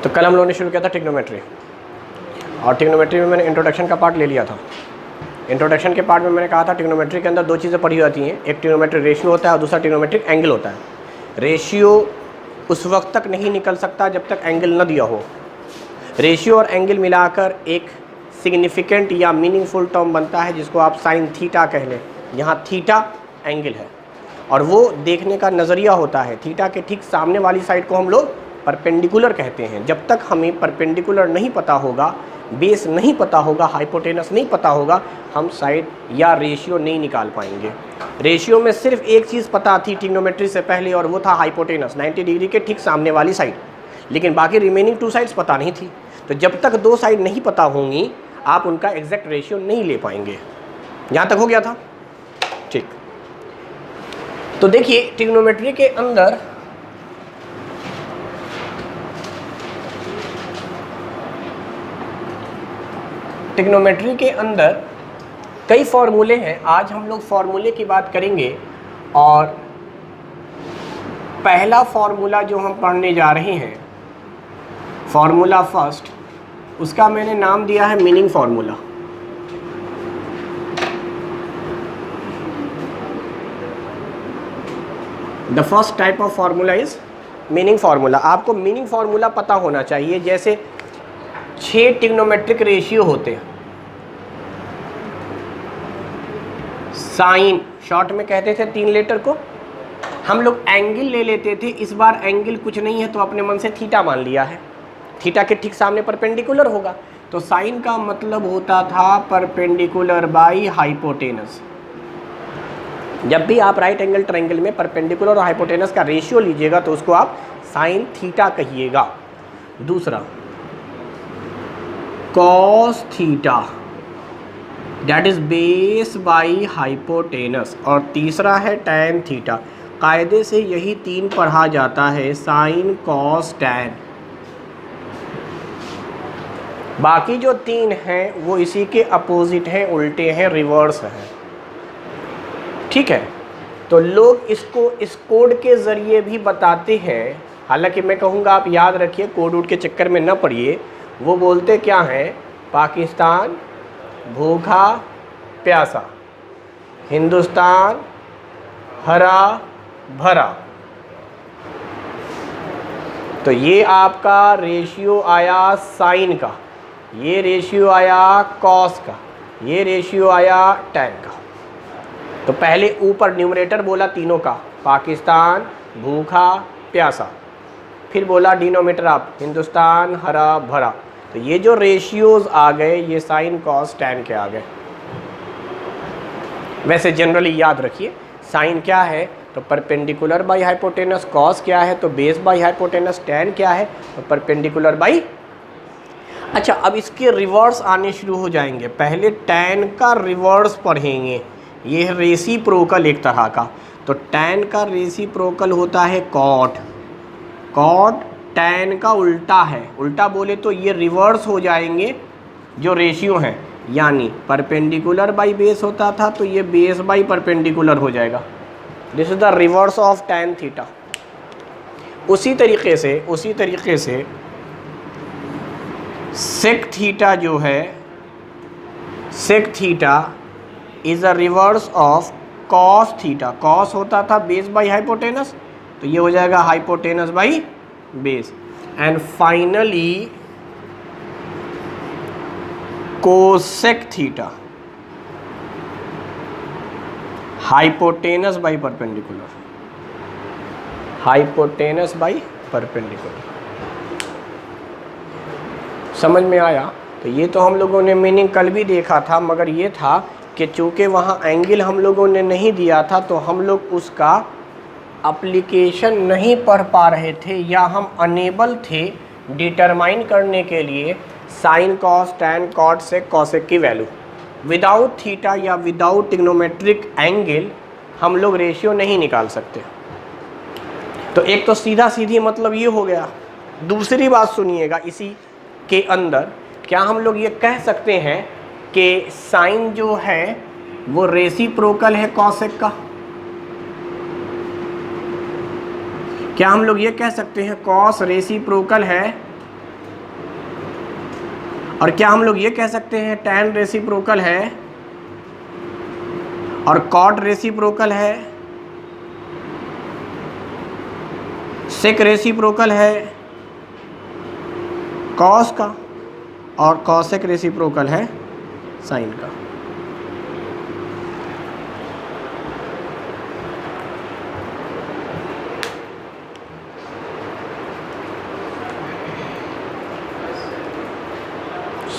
तो कल हम लोगों ने शुरू किया था ट्रिग्नोमेट्री, और ट्रिग्नोमेट्री में मैंने इंट्रोडक्शन का पार्ट ले लिया था। इंट्रोडक्शन के पार्ट में मैंने कहा था ट्रिग्नोमेट्री के अंदर दो चीज़ें पढ़ी जाती हैं, एक ट्रिग्नोमेट्रिक रेशियो होता है और दूसरा ट्रिग्नोमेट्रिक एंगल होता है। रेशियो उस वक्त तक नहीं निकल सकता जब तक एंगल न दिया हो। रेशियो और एंगल मिलाकर एक सिग्निफिकेंट या मीनिंगफुल टर्म बनता है जिसको आप साइन थीटा कह लें। यहाँ थीटा एंगल है और वो देखने का नज़रिया होता है। थीटा के ठीक सामने वाली साइड को हम लोग परपेंडिकुलर कहते हैं। जब तक हमें परपेंडिकुलर नहीं पता होगा, बेस नहीं पता होगा, हाइपोटेनस नहीं पता होगा, हम साइड या रेशियो नहीं निकाल पाएंगे। रेशियो में सिर्फ एक चीज़ पता थी ट्रिग्नोमेट्री से पहले, और वो था हाइपोटेनस 90 डिग्री के ठीक सामने वाली साइड, लेकिन बाकी रिमेनिंग 2 साइड्स पता नहीं थी। तो जब तक 2 साइड नहीं पता होंगी आप उनका एग्जैक्ट रेशियो नहीं ले पाएंगे। यहाँ तक हो गया था? ठीक। तो देखिए ट्रिग्नोमेट्री के अंदर कई फॉर्मूले हैं। आज हम लोग फॉर्मूले की बात करेंगे और पहला फॉर्मूला जो हम पढ़ने जा रहे हैं, फॉर्मूला फर्स्ट, उसका मैंने नाम दिया है meaning formula. The first type of formula is meaning formula. आपको मीनिंग फार्मूला पता होना चाहिए। जैसे 6 ट्रिग्नोमेट्रिक रेशियो होते हैं। साइन शॉर्ट में कहते थे 3 लेटर को। हम लोग एंगल ले लेते थे, इस बार एंगल कुछ नहीं है तो अपने मन से थीटा मान लिया है। थीटा के ठीक सामने परपेंडिकुलर होगा, तो साइन का मतलब होता था परपेंडिकुलर बाई हाइपोटेनस। जब भी आप राइट एंगल ट्रायंगल में परपेंडिकुलर और हाइपोटेनस का रेशियो लीजिएगा तो उसको आप साइन थीटा कहिएगा। दूसरा cos theta, that is base by hypotenuse. और तीसरा है टैन थीटा। कायदे से यही 3 पढ़ा जाता है, साइन कॉस टैन। बाकी जो 3 हैं वो इसी के अपोजिट हैं, उल्टे हैं, रिवर्स हैं। ठीक है, तो लोग इसको इस कोड के ज़रिए भी बताते हैं। हालांकि मैं कहूँगा आप याद रखिए, कोड वोड के चक्कर में न पड़िए। वो बोलते क्या हैं? पाकिस्तान भूखा प्यासा, हिंदुस्तान हरा भरा। तो ये आपका रेशियो आया साइन का, ये रेशियो आया कॉस का, ये रेशियो आया टैन का। तो पहले ऊपर न्यूमरेटर बोला तीनों का, पाकिस्तान भूखा प्यासा, फिर बोला डिनोमिनेटर आप हिंदुस्तान हरा भरा। तो ये जो रेशियोज आ गए ये साइन कॉस टैन के आ गए। वैसे जनरली याद रखिए साइन क्या है तो परपेंडिकुलर बाई हाइपोटेनस, कॉस क्या है तो बेस बाई हाइपोटेनस, टैन क्या है तो परपेंडिकुलर बाई। अच्छा, अब इसके रिवर्स आने शुरू हो जाएंगे। पहले टैन का रिवर्स पढ़ेंगे। ये है रेसिप्रोकल एक तरह का। तो टैन का रेसिप्रोकल होता है कॉट। कॉट टैन का उल्टा है। उल्टा बोले तो ये रिवर्स हो जाएंगे जो रेशियो हैं, यानी परपेंडिकुलर बाई बेस होता था तो ये बेस बाई परपेंडिकुलर हो जाएगा। This is the reverse of tan theta. उसी तरीके से सेक थीटा जो है, sec theta is a reverse of cos theta. Cos होता था बेस बाई हाइपोटेनस, तो ये हो जाएगा hypotenuse by base. And finally cosec theta, hypotenuse by perpendicular, hypotenuse by perpendicular. समझ में आया? तो ये तो हम लोगों ने मीनिंग कल भी देखा था, मगर ये था कि चूँकि वहाँ एंगल हम लोगों ने नहीं दिया था तो हम लोग उसका एप्लीकेशन नहीं पढ़ पा रहे थे, या हम अनेबल थे डिटरमाइन करने के लिए sine cos tan cot sec cosec की वैल्यू। विदाउट थीटा या विदाउट ट्रिग्नोमेट्रिक एंगल हम लोग रेशियो नहीं निकाल सकते। तो एक तो सीधा सीधी मतलब ये हो गया। दूसरी बात सुनिएगा, इसी के अंदर क्या हम लोग ये कह सकते हैं कि साइन जो है वो रेसिप्रोकल है कॉसेक का? क्या हम लोग ये कह सकते हैं कॉस रेसिप्रोकल है और क्या हम लोग ये कह सकते हैं tan रेसिप्रोकल है और cot रेसिप्रोकल है, sec रेसिप्रोकल है cos का और cosec रेसिप्रोकल है sin का?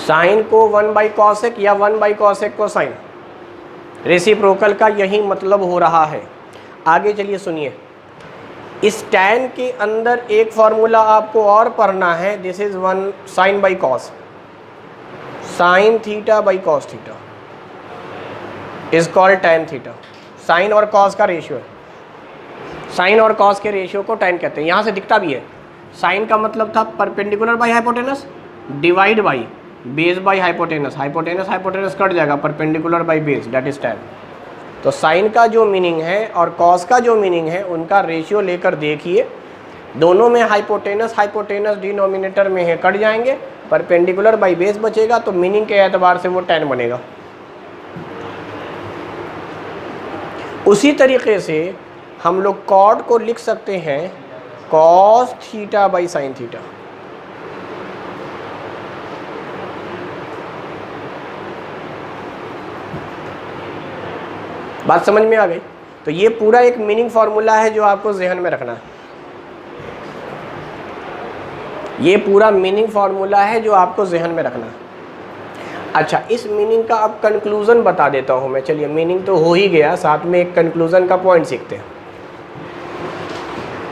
साइन को 1/cosec या 1/cosec को साइन, रेसिप्रोकल का यही मतलब हो रहा है। आगे चलिए सुनिए, इस tan के अंदर एक फॉर्मूला आपको और पढ़ना है, this is 1 sin by cos, sin theta by cos theta is called tan theta. Sine और cos का रेशियो है, साइन और cos के रेशियो को tan कहते हैं। यहाँ से दिखता भी है, साइन का मतलब था perpendicular by hypotenuse divide by base by hypotenuse, hypotenuse hypotenuse cut जाएगा, perpendicular by base that is tan। तो साइन का जो मीनिंग है और कॉस का जो मीनिंग है उनका रेशियो लेकर देखिए, दोनों में हाइपोटेनस हाइपोटेनस डिनोमिनेटर में है, कट जाएंगे, परपेंडिकुलर बाई बेस बचेगा, तो मीनिंग के एतबार से वो tan बनेगा। उसी तरीके से हम लोग कॉट को लिख सकते हैं cos theta by sine theta. बात समझ में आ गई? तो ये पूरा एक मीनिंग फार्मूला है जो आपको जहन में रखना है, ये पूरा मीनिंग फार्मूला है जो आपको जहन में रखना है। अच्छा, इस मीनिंग का अब कंक्लूजन बता देता हूँ मैं। चलिए, मीनिंग तो हो ही गया, साथ में एक कंक्लूजन का पॉइंट सीखते हैं।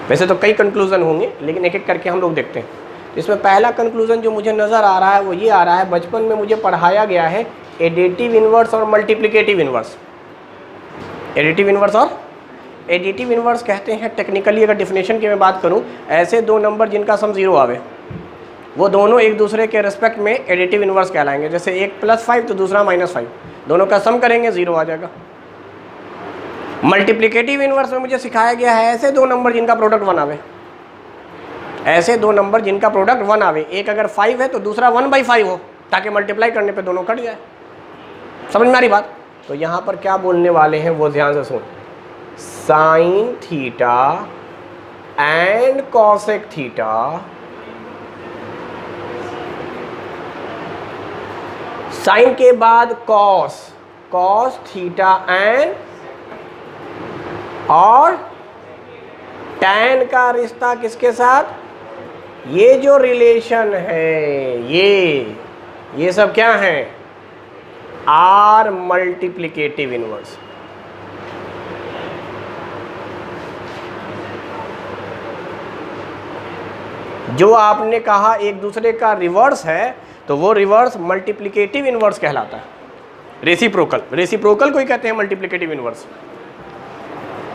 वैसे तो कई कंक्लूजन होंगे, लेकिन एक एक करके हम लोग देखते हैं। इसमें पहला कंक्लूजन जो मुझे नज़र आ रहा है वो ये आ रहा है, बचपन में मुझे पढ़ाया गया है एडिटिव इन्वर्स और मल्टीप्लिकेटिव इन्वर्स। एडिटिव इन्वर्स और एडिटिव इन्वर्स कहते हैं टेक्निकली, अगर डिफिनेशन की मैं बात करूं, ऐसे दो नंबर जिनका सम 0 आवे, वो दोनों एक दूसरे के रिस्पेक्ट में एडिटिव इन्वर्स कहलाएंगे। जैसे एक +5 तो दूसरा -5, दोनों का सम करेंगे 0 आ जाएगा। मल्टीप्लिकेटिव इन्वर्स में मुझे सिखाया गया है ऐसे दो नंबर जिनका प्रोडक्ट 1 आवे, ऐसे दो नंबर जिनका प्रोडक्ट 1 आवे, एक अगर 5 है तो दूसरा 1/5 हो, ताकि मल्टीप्लाई करने पे दोनों कट जाए। समझ में आ रही बात? तो यहाँ पर क्या बोलने वाले हैं वो ध्यान से सुन। Sine theta and cosec theta sine के बाद कॉस, कॉस थीटा एंड और टैन का रिश्ता किसके साथ? ये जो रिलेशन है ये सब क्या है? Are multiplicative inverse. जो आपने कहा एक दूसरे का रिवर्स है, तो वो रिवर्स मल्टीप्लिकेटिव इनवर्स कहलाता है। रेसिप्रोकल, रेसिप्रोकल को ही कहते हैं मल्टीप्लिकेटिव इनवर्स,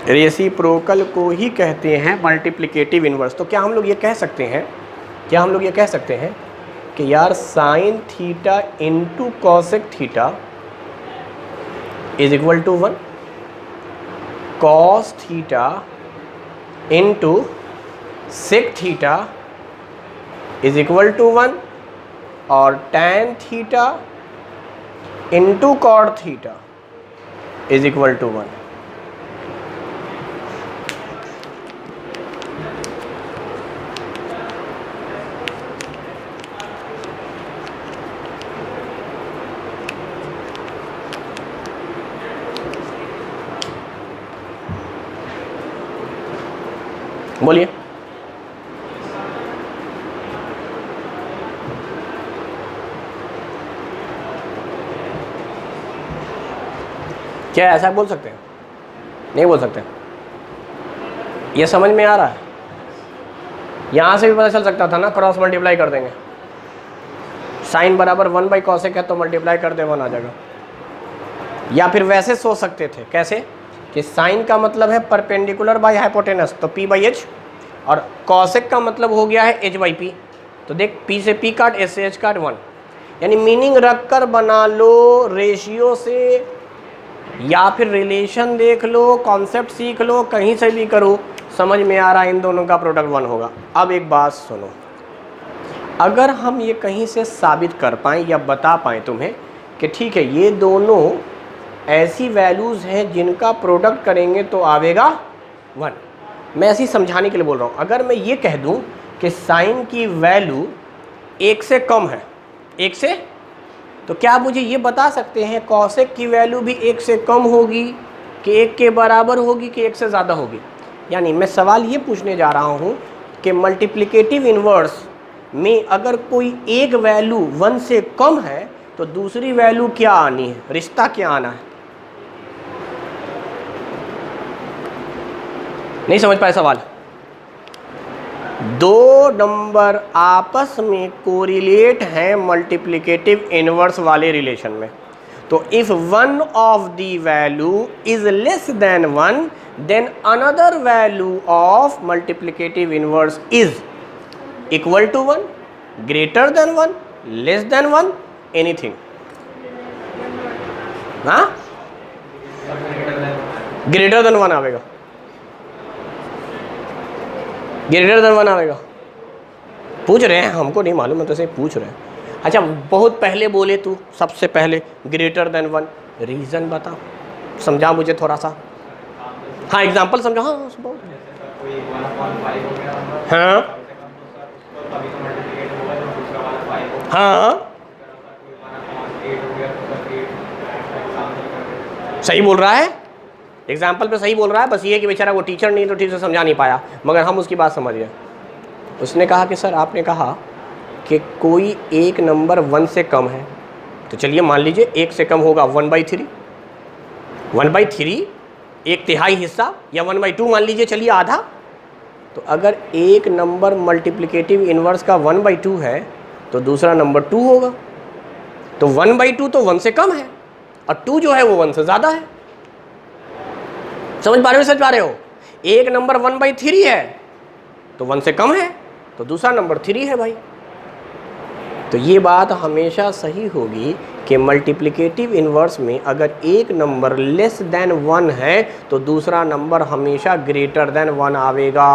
रेसिप्रोकल को ही कहते हैं मल्टीप्लिकेटिव इनवर्स। तो क्या हम लोग ये कह सकते हैं, क्या हम लोग ये कह सकते हैं कि यार sine theta into cosec theta is equal to 1, cos theta into sec theta is equal to 1 और tan theta into cot theta is equal to 1। बोलिए। क्या ऐसा बोल सकते हैं? नहीं बोल सकते। ये समझ में आ रहा है? यहाँ से भी पता चल सकता था ना, क्रॉस मल्टीप्लाई कर देंगे, साइन बराबर 1/cosec है तो मल्टीप्लाई कर दे 1 आ जाएगा। या फिर वैसे सोच सकते थे, कैसे कि साइन का मतलब है परपेंडिकुलर बाय हाइपोटेनस तो p/h, और कॉसेक का मतलब हो गया है h/p। तो देख, p से p काट, h से h काट 1, यानी मीनिंग रख कर बना लो रेशियो से, या फिर रिलेशन देख लो, कॉन्सेप्ट सीख लो, कहीं से भी करो, समझ में आ रहा है इन दोनों का प्रोडक्ट 1 होगा। अब एक बात सुनो, अगर हम ये कहीं से साबित कर पाएँ या बता पाएँ तुम्हें कि ठीक है ये दोनों ऐसी वैल्यूज़ हैं जिनका प्रोडक्ट करेंगे तो आवेगा 1, मैं ऐसे ही समझाने के लिए बोल रहा हूँ। अगर मैं ये कह दूँ कि साइन की वैल्यू 1 से कम है, 1 से, तो क्या आप मुझे ये बता सकते हैं कॉसेक की वैल्यू भी 1 से कम होगी कि 1 के बराबर होगी कि 1 से ज़्यादा होगी? यानी मैं सवाल ये पूछने जा रहा हूँ कि मल्टीप्लिकेटिव इन्वर्स में अगर कोई एक वैल्यू 1 से कम है तो दूसरी वैल्यू क्या आनी है, रिश्ता क्या आना है? नहीं समझ पाए सवाल? दो नंबर आपस में कोरिलेट हैं मल्टीप्लिकेटिव इनवर्स वाले रिलेशन में, तो if one of the value is less than 1 then another value of multiplicative inverse is equal to 1, greater than 1, less than 1, anything. हाँ, ग्रेटर देन 1 आवेगा, ग्रेटर देन 1 आवेगा। पूछ रहे हैं, हमको नहीं मालूम, मैं तो ऐसे पूछ रहे हैं। अच्छा, बहुत पहले बोले तू, सबसे पहले ग्रेटर देन 1, रीज़न बता, समझा मुझे थोड़ा सा। हाँ, एग्जाम्पल समझा। हाँ हाँ हाँ, सही बोल रहा है, एग्जाम्पल पे सही बोल रहा है, बस ये कि बेचारा वो टीचर नहीं तो ठीक से समझा नहीं पाया, मगर हम उसकी बात समझ गए। उसने कहा कि सर आपने कहा कि कोई एक नंबर 1 से कम है, तो चलिए मान लीजिए 1 से कम होगा 1/3, 1/3 एक तिहाई हिस्सा, या 1/2 मान लीजिए, चलिए आधा। तो अगर एक नंबर मल्टीप्लिकेटिव इन्वर्स का 1/2 है तो दूसरा नंबर 2 होगा, तो 1/2 तो 1 से कम है और 2 जो है वो 1 से ज़्यादा है। समझ पा रहे हो, समझ पा रहे हो? एक नंबर 1/3 है तो 1 से कम है, तो दूसरा नंबर 3 है भाई। तो ये बात हमेशा सही होगी कि मल्टीप्लिकेटिव इन्वर्स में अगर एक नंबर लेस देन 1 है तो दूसरा नंबर हमेशा ग्रेटर देन 1 आवेगा।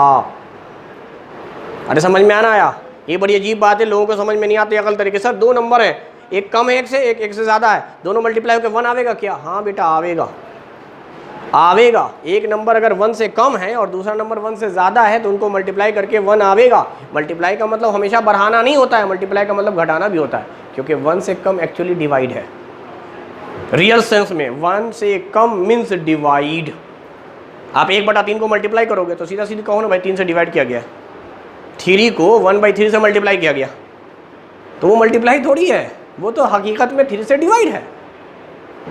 अरे समझ में आना आया? ये बड़ी अजीब बात है, लोगों को समझ में नहीं आती अकल तरीके। सर दो नंबर हैं, एक कम है 1 से, एक 1 से ज़्यादा है, दोनों मल्टीप्लाई होकर 1 आवेगा क्या? हाँ बेटा आवेगा, आवेगा। एक नंबर अगर 1 से कम है और दूसरा नंबर 1 से ज़्यादा है तो उनको मल्टीप्लाई करके 1 आवेगा। मल्टीप्लाई का मतलब हमेशा बढ़ाना नहीं होता है, मल्टीप्लाई का मतलब घटाना भी होता है, क्योंकि 1 से कम एक्चुअली डिवाइड है। रियल सेंस में 1 से कम मीन्स डिवाइड। आप 1/3 को मल्टीप्लाई करोगे तो सीधा सीधी कहो ना भाई 3 से डिवाइड किया गया, 3 को 1/3 से मल्टीप्लाई किया गया, तो वो मल्टीप्लाई थोड़ी है, वो तो हकीकत में 3 से डिवाइड है।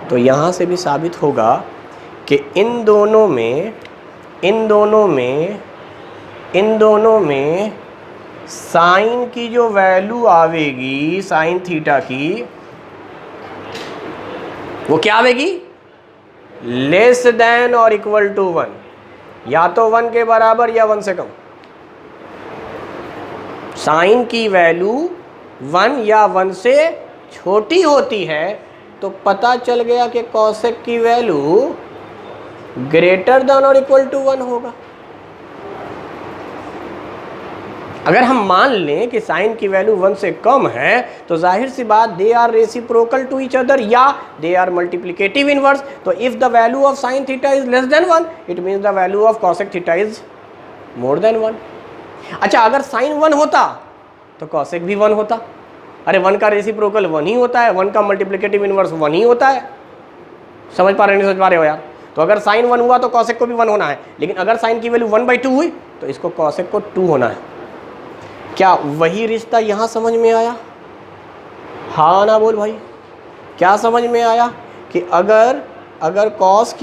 तो यहाँ से भी साबित होगा कि इन दोनों में साइन की जो वैल्यू आवेगी, साइन थीटा की, वो क्या आवेगी? लेस देन और इक्वल टू 1, या तो 1 के बराबर या 1 से कम। साइन की वैल्यू 1 या 1 से छोटी होती है तो पता चल गया कि कॉसेक की वैल्यू ग्रेटर देन और इक्वल टू 1 होगा। अगर हम मान लें कि साइन की वैल्यू 1 से कम है तो जाहिर सी बात they are reciprocal to each other या दे आर मल्टीप्लिकेटिव इनवर्स। तो if the value of sine theta is less than 1 it means the value of cosec theta is more than 1। अच्छा, अगर साइन 1 होता तो कॉसेक भी 1 होता। अरे 1 का रेसिप्रोकल 1 ही होता है, 1 का मल्टीप्लिकेटिव इनवर्स 1 ही होता है। समझ पा रहे नहीं समझ पा रहे हो यार? तो अगर साइन 1 हुआ तो कॉसेक को भी 1 होना है, लेकिन अगर साइन की वैल्यू 1/2 हुई तो इसको कॉसेक को 2 होना है। क्या वही रिश्ता यहाँ समझ में आया? हाँ ना बोल भाई, क्या समझ में आया कि अगर कॉस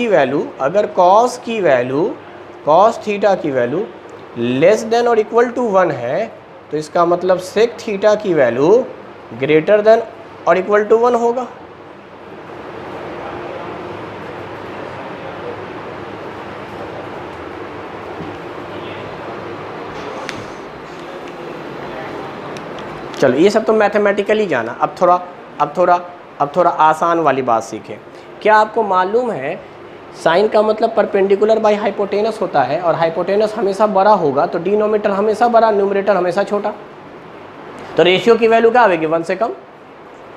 थीटा की वैल्यू लेस देन और इक्वल टू 1 है तो इसका मतलब सेक थीटा की वैल्यू ग्रेटर देन और इक्वल टू 1 होगा। चलो ये सब तो मैथमेटिकली जाना, अब थोड़ा आसान वाली बात सीखें। क्या आपको मालूम है साइन का मतलब परपेंडिकुलर बाय हाइपोटेनस होता है, और हाइपोटेनस हमेशा बड़ा होगा तो डिनोमिनेटर हमेशा बड़ा, न्यूमरेटर हमेशा छोटा। तो रेशियो की वैल्यू क्या आएगी, 1 से कम।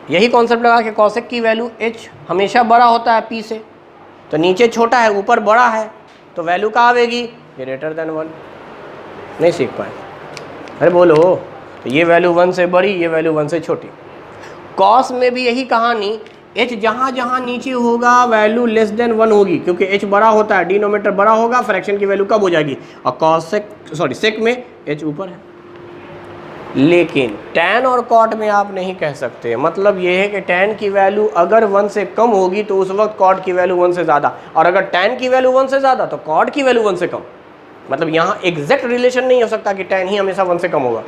यही कॉन्सेप्ट लगा कि कॉसेक की वैल्यू h हमेशा बड़ा होता है p से, तो नीचे छोटा है ऊपर बड़ा है, तो वैल्यू क्या आएगी, ग्रेटर देन 1। नहीं सीख पाए, अरे बोलो। तो ये वैल्यू 1 से बड़ी, ये वैल्यू 1 से छोटी। कॉस में भी यही कहानी, h जहाँ जहाँ नीचे होगा वैल्यू लेस देन 1 होगी, क्योंकि h बड़ा होता है, डिनोमिनेटर बड़ा होगा, फ्रैक्शन की वैल्यू कब हो जाएगी, और कॉसेक सेक में h ऊपर है। लेकिन tan और cot में आप नहीं कह सकते, मतलब ये है कि tan की वैल्यू अगर 1 से कम होगी तो उस वक्त cot की वैल्यू 1 से ज़्यादा, और अगर tan की वैल्यू 1 से ज़्यादा तो cot की वैल्यू 1 से कम। मतलब यहाँ एग्जैक्ट रिलेशन नहीं हो सकता कि tan ही हमेशा 1 से कम होगा,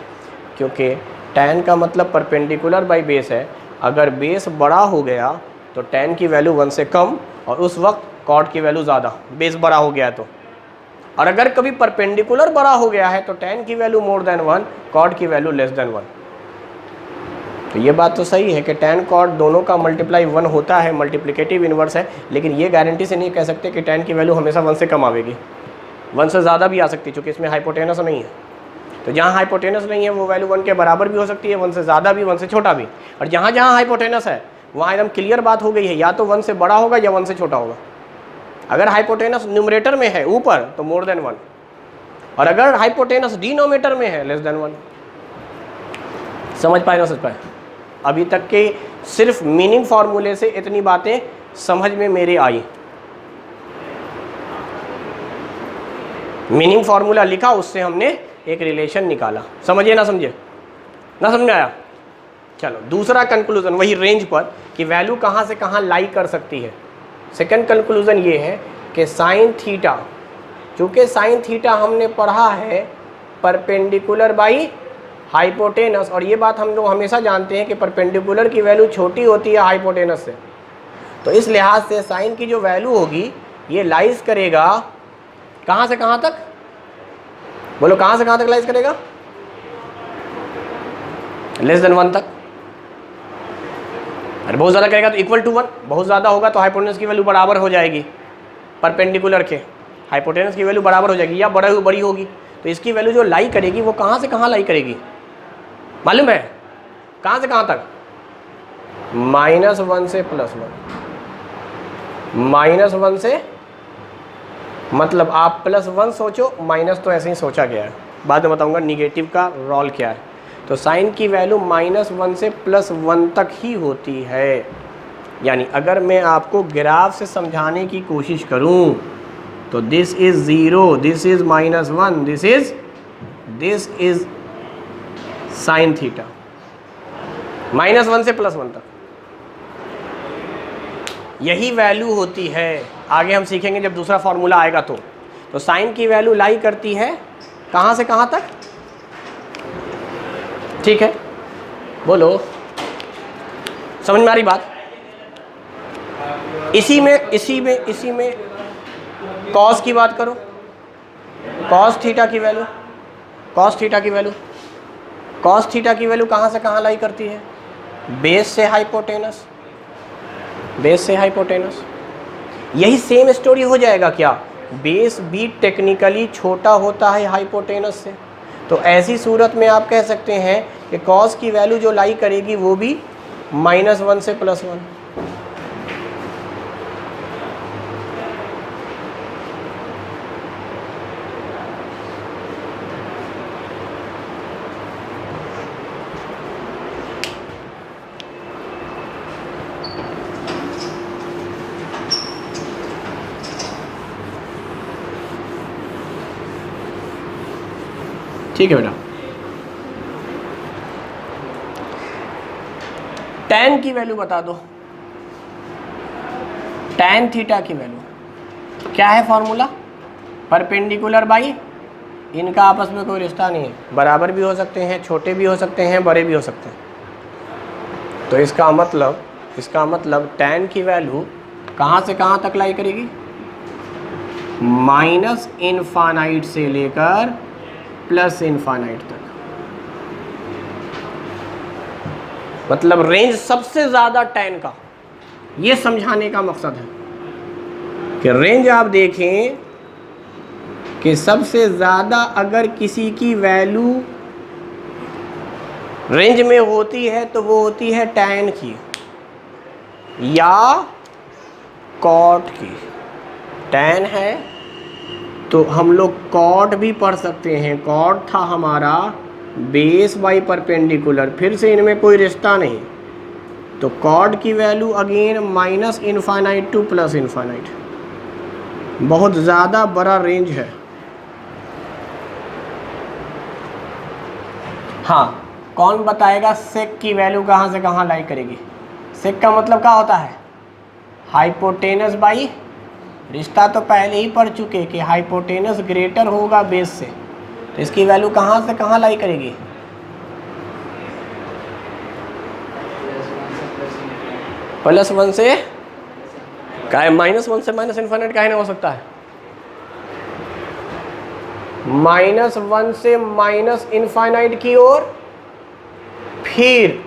क्योंकि tan का मतलब परपेंडिकुलर बाई बेस है। अगर बेस बड़ा हो गया तो tan की वैल्यू 1 से कम, और उस वक्त cot की वैल्यू ज़्यादा, बेस बड़ा हो गया तो। और अगर कभी परपेंडिकुलर बड़ा हो गया है तो tan की वैल्यू मोर देन 1, cot की वैल्यू लेस देन 1। तो ये बात तो सही है कि tan cot दोनों का मल्टीप्लाई 1 होता है, मल्टीप्लिकेटिव इन्वर्स है, लेकिन ये गारंटी से नहीं कह सकते कि tan की वैल्यू हमेशा 1 से कम आएगी, 1 से ज़्यादा भी आ सकती है, क्योंकि इसमें हाइपोटेनस नहीं है। तो जहाँ हाइपोटेनस नहीं है वो वैल्यू 1 के बराबर भी हो सकती है, 1 से ज़्यादा भी, 1 से छोटा भी। और जहाँ जहाँ हाइपोटेनस है वहाँ एकदम क्लियर बात हो गई है, या तो 1 से बड़ा होगा या 1 से छोटा होगा। अगर हाइपोटेनस न्यूमरेटर में है ऊपर तो मोर देन 1, और अगर हाइपोटेनस डिनोमिनेटर में है लेस देन 1। समझ पाए ना समझ पाए? अभी तक के सिर्फ मीनिंग फार्मूले से इतनी बातें समझ में मेरे आई। मीनिंग फार्मूला लिखा, उससे हमने एक रिलेशन निकाला। समझिए ना समझे, ना समझ में आया? चलो दूसरा कंक्लूजन वही रेंज पर कि वैल्यू कहाँ से कहाँ लाई कर सकती है। सेकंड कंक्लूजन ये है कि साइन थीटा, चूँकि साइन थीटा हमने पढ़ा है परपेंडिकुलर बाई हाइपोटेनस, और ये बात हम लोग हमेशा जानते हैं कि परपेंडिकुलर की वैल्यू छोटी होती है हाइपोटेनस से, तो इस लिहाज से साइन की जो वैल्यू होगी ये लाइज करेगा कहाँ से कहाँ तक, बोलो कहाँ से कहाँ तक लाइज करेगा, लेस देन 1 तक। अरे बहुत ज़्यादा करेगा तो इक्वल टू 1, बहुत ज़्यादा होगा तो हाइपोटेनस की वैल्यू बराबर हो जाएगी परपेंडिकुलर के, हाइपोटेनस की वैल्यू बराबर हो जाएगी या बड़ी होगी। तो इसकी वैल्यू जो लाई करेगी वो कहाँ से कहाँ लाई करेगी मालूम है, कहाँ से कहाँ तक, -1 से +1। -1 से मतलब आप +1 सोचो, माइनस तो ऐसे ही सोचा गया है, बाद में बताऊंगा निगेटिव का रोल क्या है। तो साइन की वैल्यू -1 से +1 तक ही होती है। यानी अगर मैं आपको ग्राफ से समझाने की कोशिश करूं तो this is 0, this is -1, this is sine theta, -1 से +1 तक यही वैल्यू होती है। आगे हम सीखेंगे जब दूसरा फॉर्मूला आएगा तो साइन की वैल्यू लाई करती है कहाँ से कहाँ तक, ठीक है बोलो, समझ में आ रही बात? इसी में कॉस की बात करो, कॉस थीटा की वैल्यू कहाँ से कहाँ लाई करती है, बेस से हाइपोटेनस। यही सेम स्टोरी हो जाएगा क्या, बेस भी टेक्निकली छोटा होता है हाइपोटेनस से, तो ऐसी सूरत में आप कह सकते हैं कि कॉस की वैल्यू जो लाई करेगी वो भी -1 से +1। ठीक है बेटा। tan की वैल्यू बता दो, tan थीटा की वैल्यू क्या है फॉर्मूला, परपेंडिकुलर बाई, इनका आपस में कोई रिश्ता नहीं है, बराबर भी हो सकते हैं, छोटे भी हो सकते हैं, बड़े भी हो सकते हैं। तो इसका मतलब tan की वैल्यू कहाँ से कहाँ तक लाई करेगी, -∞ से लेकर +∞ तक। मतलब रेंज सबसे ज़्यादा tan का, ये समझाने का मकसद है कि रेंज आप देखें कि सबसे ज़्यादा अगर किसी की वैल्यू रेंज में होती है तो वो होती है tan की या cot की। tan है तो हम लोग cot भी पढ़ सकते हैं। cot था हमारा बेस बाई परपेंडिकुलर, फिर से इनमें कोई रिश्ता नहीं। तो cot की value again minus infinite two plus infinite, बहुत ज़्यादा बड़ा रेंज है। हाँ, कौन बताएगा सेक की वैल्यू कहाँ से कहाँ लाई करेगी? सेक का मतलब क्या होता है? हाइपोटेनस बाई, रिश्ता तो पहले ही पढ़ चुके कि हाइपोटेनस ग्रेटर होगा बेस से, तो इसकी वैल्यू कहाँ से कहाँ लाई करेगी? +1 से क्या है? -1 से माइनस इनफाइनाइट काहे ना हो सकता है? -1 से माइनस इनफाइनाइट की ओर, फिर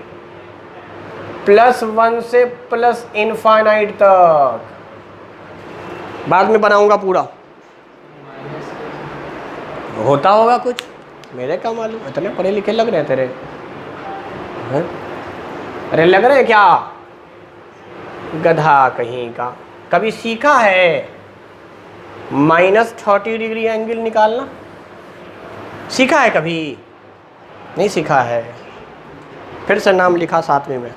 +1 से प्लस इनफाइनाइट तक। बाद में बनाऊंगा पूरा, होता होगा कुछ, मेरे क्या मालूम, इतने पढ़े लिखे लग रहे हैं तेरे हैं? अरे लग रहे हैं क्या? गधा कहीं का। कभी सीखा है -30 डिग्री एंगल निकालना? सीखा है कभी? नहीं सीखा है। फिर से नाम लिखा 7वीं में,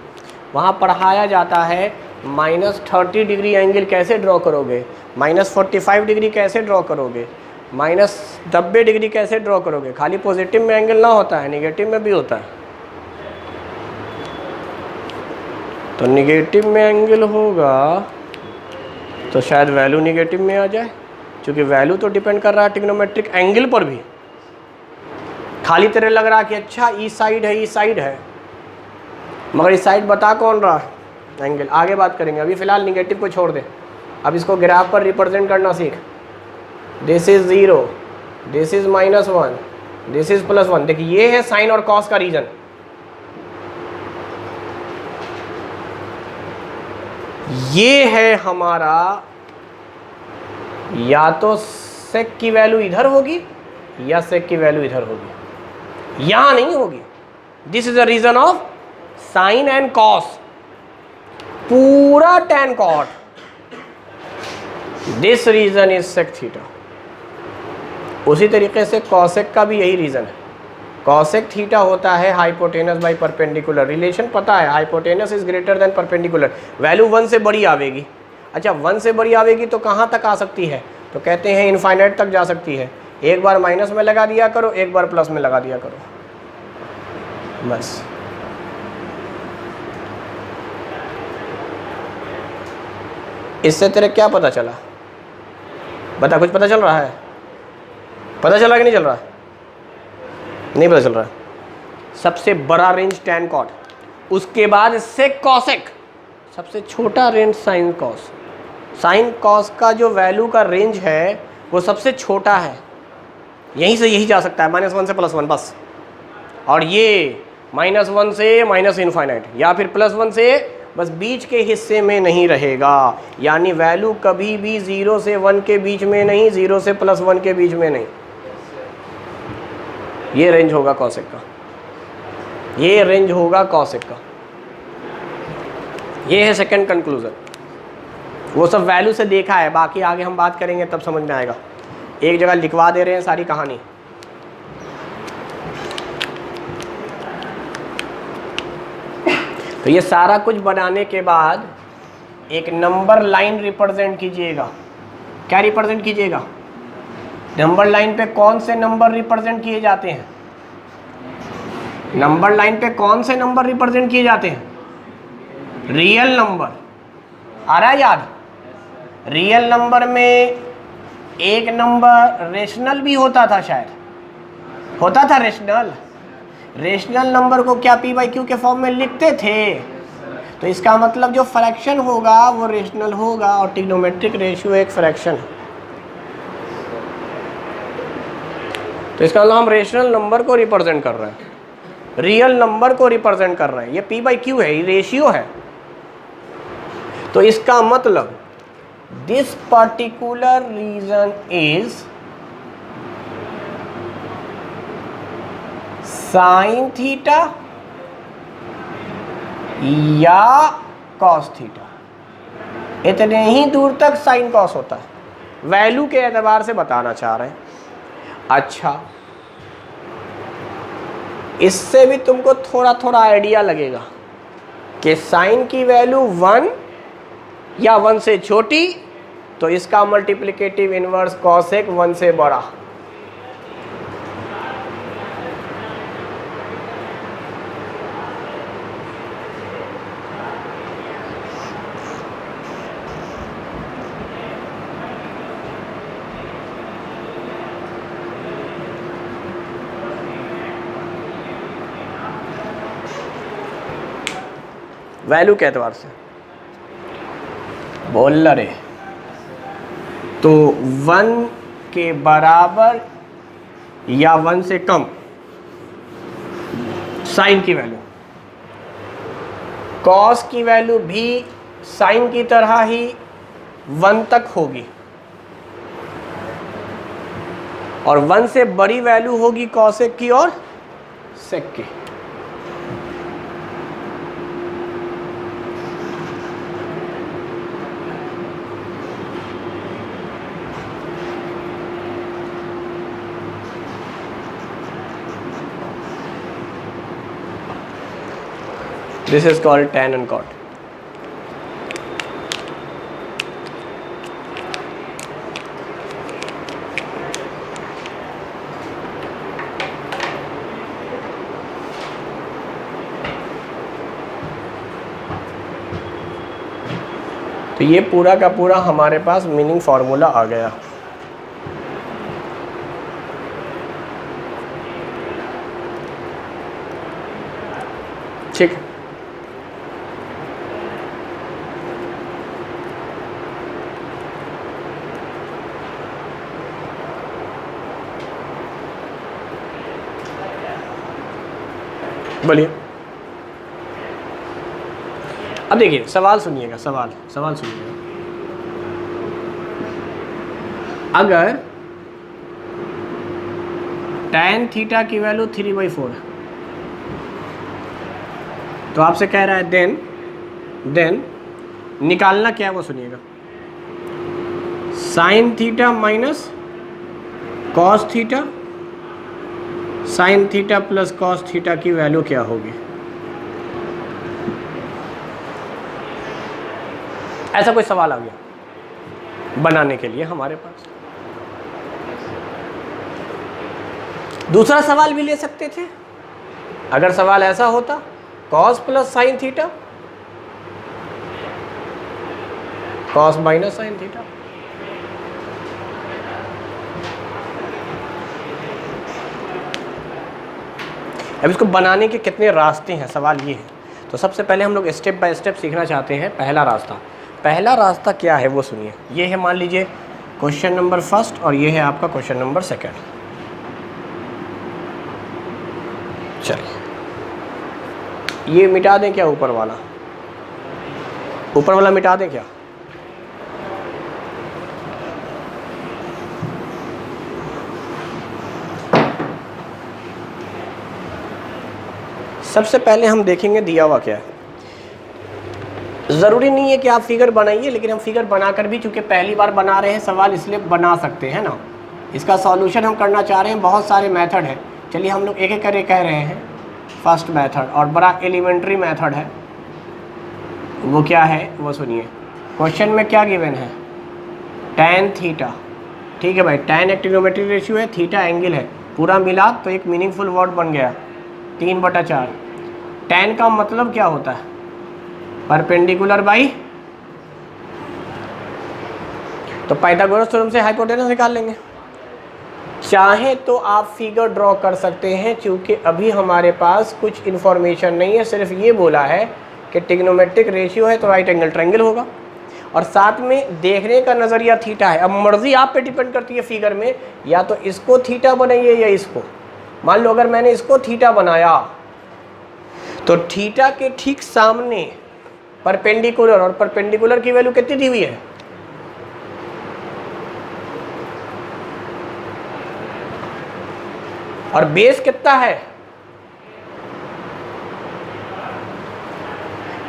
वहाँ पढ़ाया जाता है -30 डिग्री एंगल कैसे ड्रॉ करोगे, -45 डिग्री कैसे ड्रॉ करोगे, -90 डिग्री कैसे ड्रॉ करोगे। खाली पॉजिटिव में एंगल ना होता है, निगेटिव में भी होता है। तो निगेटिव में एंगल होगा तो शायद वैल्यू निगेटिव में आ जाए, क्योंकि वैल्यू तो डिपेंड कर रहा है ट्रिग्नोमेट्रिक एंगल पर भी। खाली तेरे लग रहा है कि अच्छा इस साइड है, इस साइड है, मगर इस साइड बता कौन रहा है एंगल, आगे बात करेंगे। अभी फ़िलहाल निगेटिव को छोड़ दे, अब इसको ग्राफ पर रिप्रेजेंट करना सीख। This is 0, this is -1, this is +1। देखिए ये है साइन और कॉस का रीजन। ये है हमारा, या तो सेक की वैल्यू इधर होगी या सेक की वैल्यू इधर होगी, यहां नहीं होगी। This is the region of sine and cos, पूरा tan cot, this region is sec theta. उसी तरीके से कॉसेक का भी यही रीजन है। कॉसेक थीटा होता है हाइपोटेनस बाई परपेंडिकुलर। रिलेशन पता है, hypotenuse is greater than perpendicular. Value 1 से बड़ी आवेगी। अच्छा 1 से बड़ी आवेगी तो कहाँ तक आ सकती है? तो कहते हैं इनफाइनाइट तक जा सकती है। एक बार माइनस में लगा दिया करो, एक बार प्लस में लगा दिया करो, बस। इससे तेरे क्या पता चला? बता, कुछ पता चल रहा है? पता चल रहा है कि नहीं चल रहा है? नहीं पता चल रहा है। सबसे बड़ा रेंज tan cot, उसके बाद sec cosec, सबसे छोटा range sin cos। sin cos का जो वैल्यू का रेंज है वो सबसे छोटा है, यहीं से यही जा सकता है, -1 से +1 बस। और ये -1 से माइनस इनफाइनाइट या फिर +1 से बस बीच के हिस्से में नहीं रहेगा, यानी वैल्यू कभी भी 0 से 1 के बीच में नहीं, 0 से +1 के बीच में नहीं। ये रेंज होगा कॉसेक का, ये रेंज होगा कॉसेक का। ये है सेकंड कंक्लूजन। वो सब वैल्यू से देखा है, बाकी आगे हम बात करेंगे तब समझ में आएगा। एक जगह लिखवा दे रहे हैं सारी कहानी। तो ये सारा कुछ बनाने के बाद एक नंबर लाइन रिप्रेजेंट कीजिएगा। क्या रिप्रेजेंट कीजिएगा? नंबर लाइन पे कौन से नंबर रिप्रेजेंट किए जाते हैं? नंबर लाइन पे कौन से नंबर रिप्रेजेंट किए जाते हैं? Real number. आ रहा है याद? रियल नंबर में एक नंबर रेशनल भी होता था, शायद होता था रेशनल। रेशनल नंबर को क्या p/q के फॉर्म में लिखते थे, तो इसका मतलब जो फ्रैक्शन होगा वो रेशनल होगा, और ट्रिग्नोमेट्रिक रेशियो एक फ्रैक्शन है। तो इसका मतलब हम रेशनल नंबर को रिप्रेजेंट कर रहे हैं, रियल नंबर को रिप्रेजेंट कर रहे हैं। ये p/q है, ये रेशियो है। तो इसका मतलब this particular region is sine theta या कॉस थीटा, इतने ही दूर तक साइन कॉस होता है। वैल्यू के एतबार से बताना चाह रहे हैं। अच्छा, इससे भी तुमको थोड़ा थोड़ा आइडिया लगेगा कि साइन की वैल्यू 1 या 1 से छोटी तो इसका मल्टीप्लिकेटिव इनवर्स कॉसेक 1 से बड़ा। वैल्यू के एतबार से बोल रहे तो 1 के बराबर या 1 से कम साइन की वैल्यू, कॉस की वैल्यू भी साइन की तरह ही 1 तक होगी, और 1 से बड़ी वैल्यू होगी कॉसेक की और सेक की। This is called tan and cot. तो ये पूरा का पूरा हमारे पास मीनिंग फार्मूला आ गया। ठीक, बोलिए। अब देखिए सवाल सुनिएगा, सवाल सुनिएगा। अगर tan थीटा की वैल्यू 3/4 है तो आपसे कह रहा है देन निकालना क्या है वो सुनिएगा। Sine theta minus cos theta, sine theta plus cos theta की वैल्यू क्या होगी। ऐसा कोई सवाल आ गया बनाने के लिए हमारे पास। दूसरा सवाल भी ले सकते थे, अगर सवाल ऐसा होता cos plus sine theta, cos minus sine theta. अब इसको बनाने के कितने रास्ते हैं, सवाल ये है। तो सबसे पहले हम लोग स्टेप बाय स्टेप सीखना चाहते हैं। पहला रास्ता क्या है वो सुनिए। ये है मान लीजिए क्वेश्चन नंबर फर्स्ट और ये है आपका क्वेश्चन नंबर सेकंड। चलिए ये मिटा दें क्या, ऊपर वाला मिटा दें क्या। सबसे पहले हम देखेंगे दिया हुआ क्या है। ज़रूरी नहीं है कि आप फिगर बनाइए, लेकिन हम फिगर बनाकर भी चूँकि पहली बार बना रहे हैं सवाल, इसलिए बना सकते हैं ना। इसका सॉल्यूशन हम करना चाह रहे हैं, बहुत सारे मेथड है। चलिए हम लोग एक एक करके कह रहे हैं। फर्स्ट मेथड और बड़ा एलिमेंट्री मेथड है, वो क्या है वो सुनिए। क्वेश्चन में क्या गिवन है, tan थीटा। ठीक है भाई, tan एक ट्रिग्नोमेट्रिक रेशियो है, थीटा एंगल है, पूरा मिला तो एक मीनिंगफुल वर्ड बन गया 3/4। tan का मतलब क्या होता है, परपेंडिकुलर बाई, तो पाइथागोरस थ्योरम से हाइपोटेनस निकाल लेंगे। चाहे तो आप फिगर ड्रॉ कर सकते हैं, क्योंकि अभी हमारे पास कुछ इन्फॉर्मेशन नहीं है, सिर्फ ये बोला है कि ट्रिग्नोमेट्रिक रेशियो है तो राइट एंगल ट्रायंगल होगा, और साथ में देखने का नज़रिया थीटा है। अब मर्जी आप पे डिपेंड करती है फिगर में, या तो इसको थीटा बनाइए या इसको। मान लो अगर मैंने इसको थीटा बनाया तो थीटा के ठीक सामने परपेंडिकुलर, और परपेंडिकुलर की वैल्यू कितनी दी हुई है, और बेस कितना है,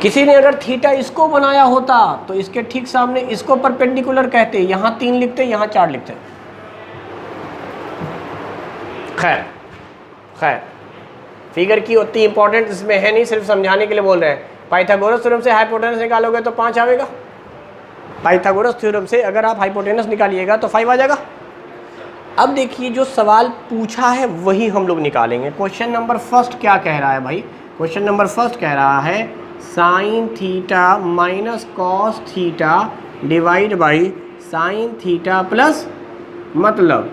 किसी ने अगर थीटा इसको बनाया होता तो इसके ठीक सामने इसको परपेंडिकुलर कहते, यहाँ 3 लिखते, यहाँ 4 लिखते। खैर खैर फिगर की उतनी इंपॉर्टेंट इसमें है नहीं, सिर्फ समझाने के लिए बोल रहे हैं। पाइथागोरस थ्योरम से हाइपोटेनस निकालोगे तो 5 आएगा। पाइथागोरस थ्योरम से अगर आप हाइपोटेनस निकालिएगा तो 5 आ जाएगा। अब देखिए जो सवाल पूछा है वही हम लोग निकालेंगे। क्वेश्चन नंबर फर्स्ट क्या कह रहा है भाई? क्वेश्चन नंबर फर्स्ट कह रहा है sine theta minus cos theta divide by sine theta plus, मतलब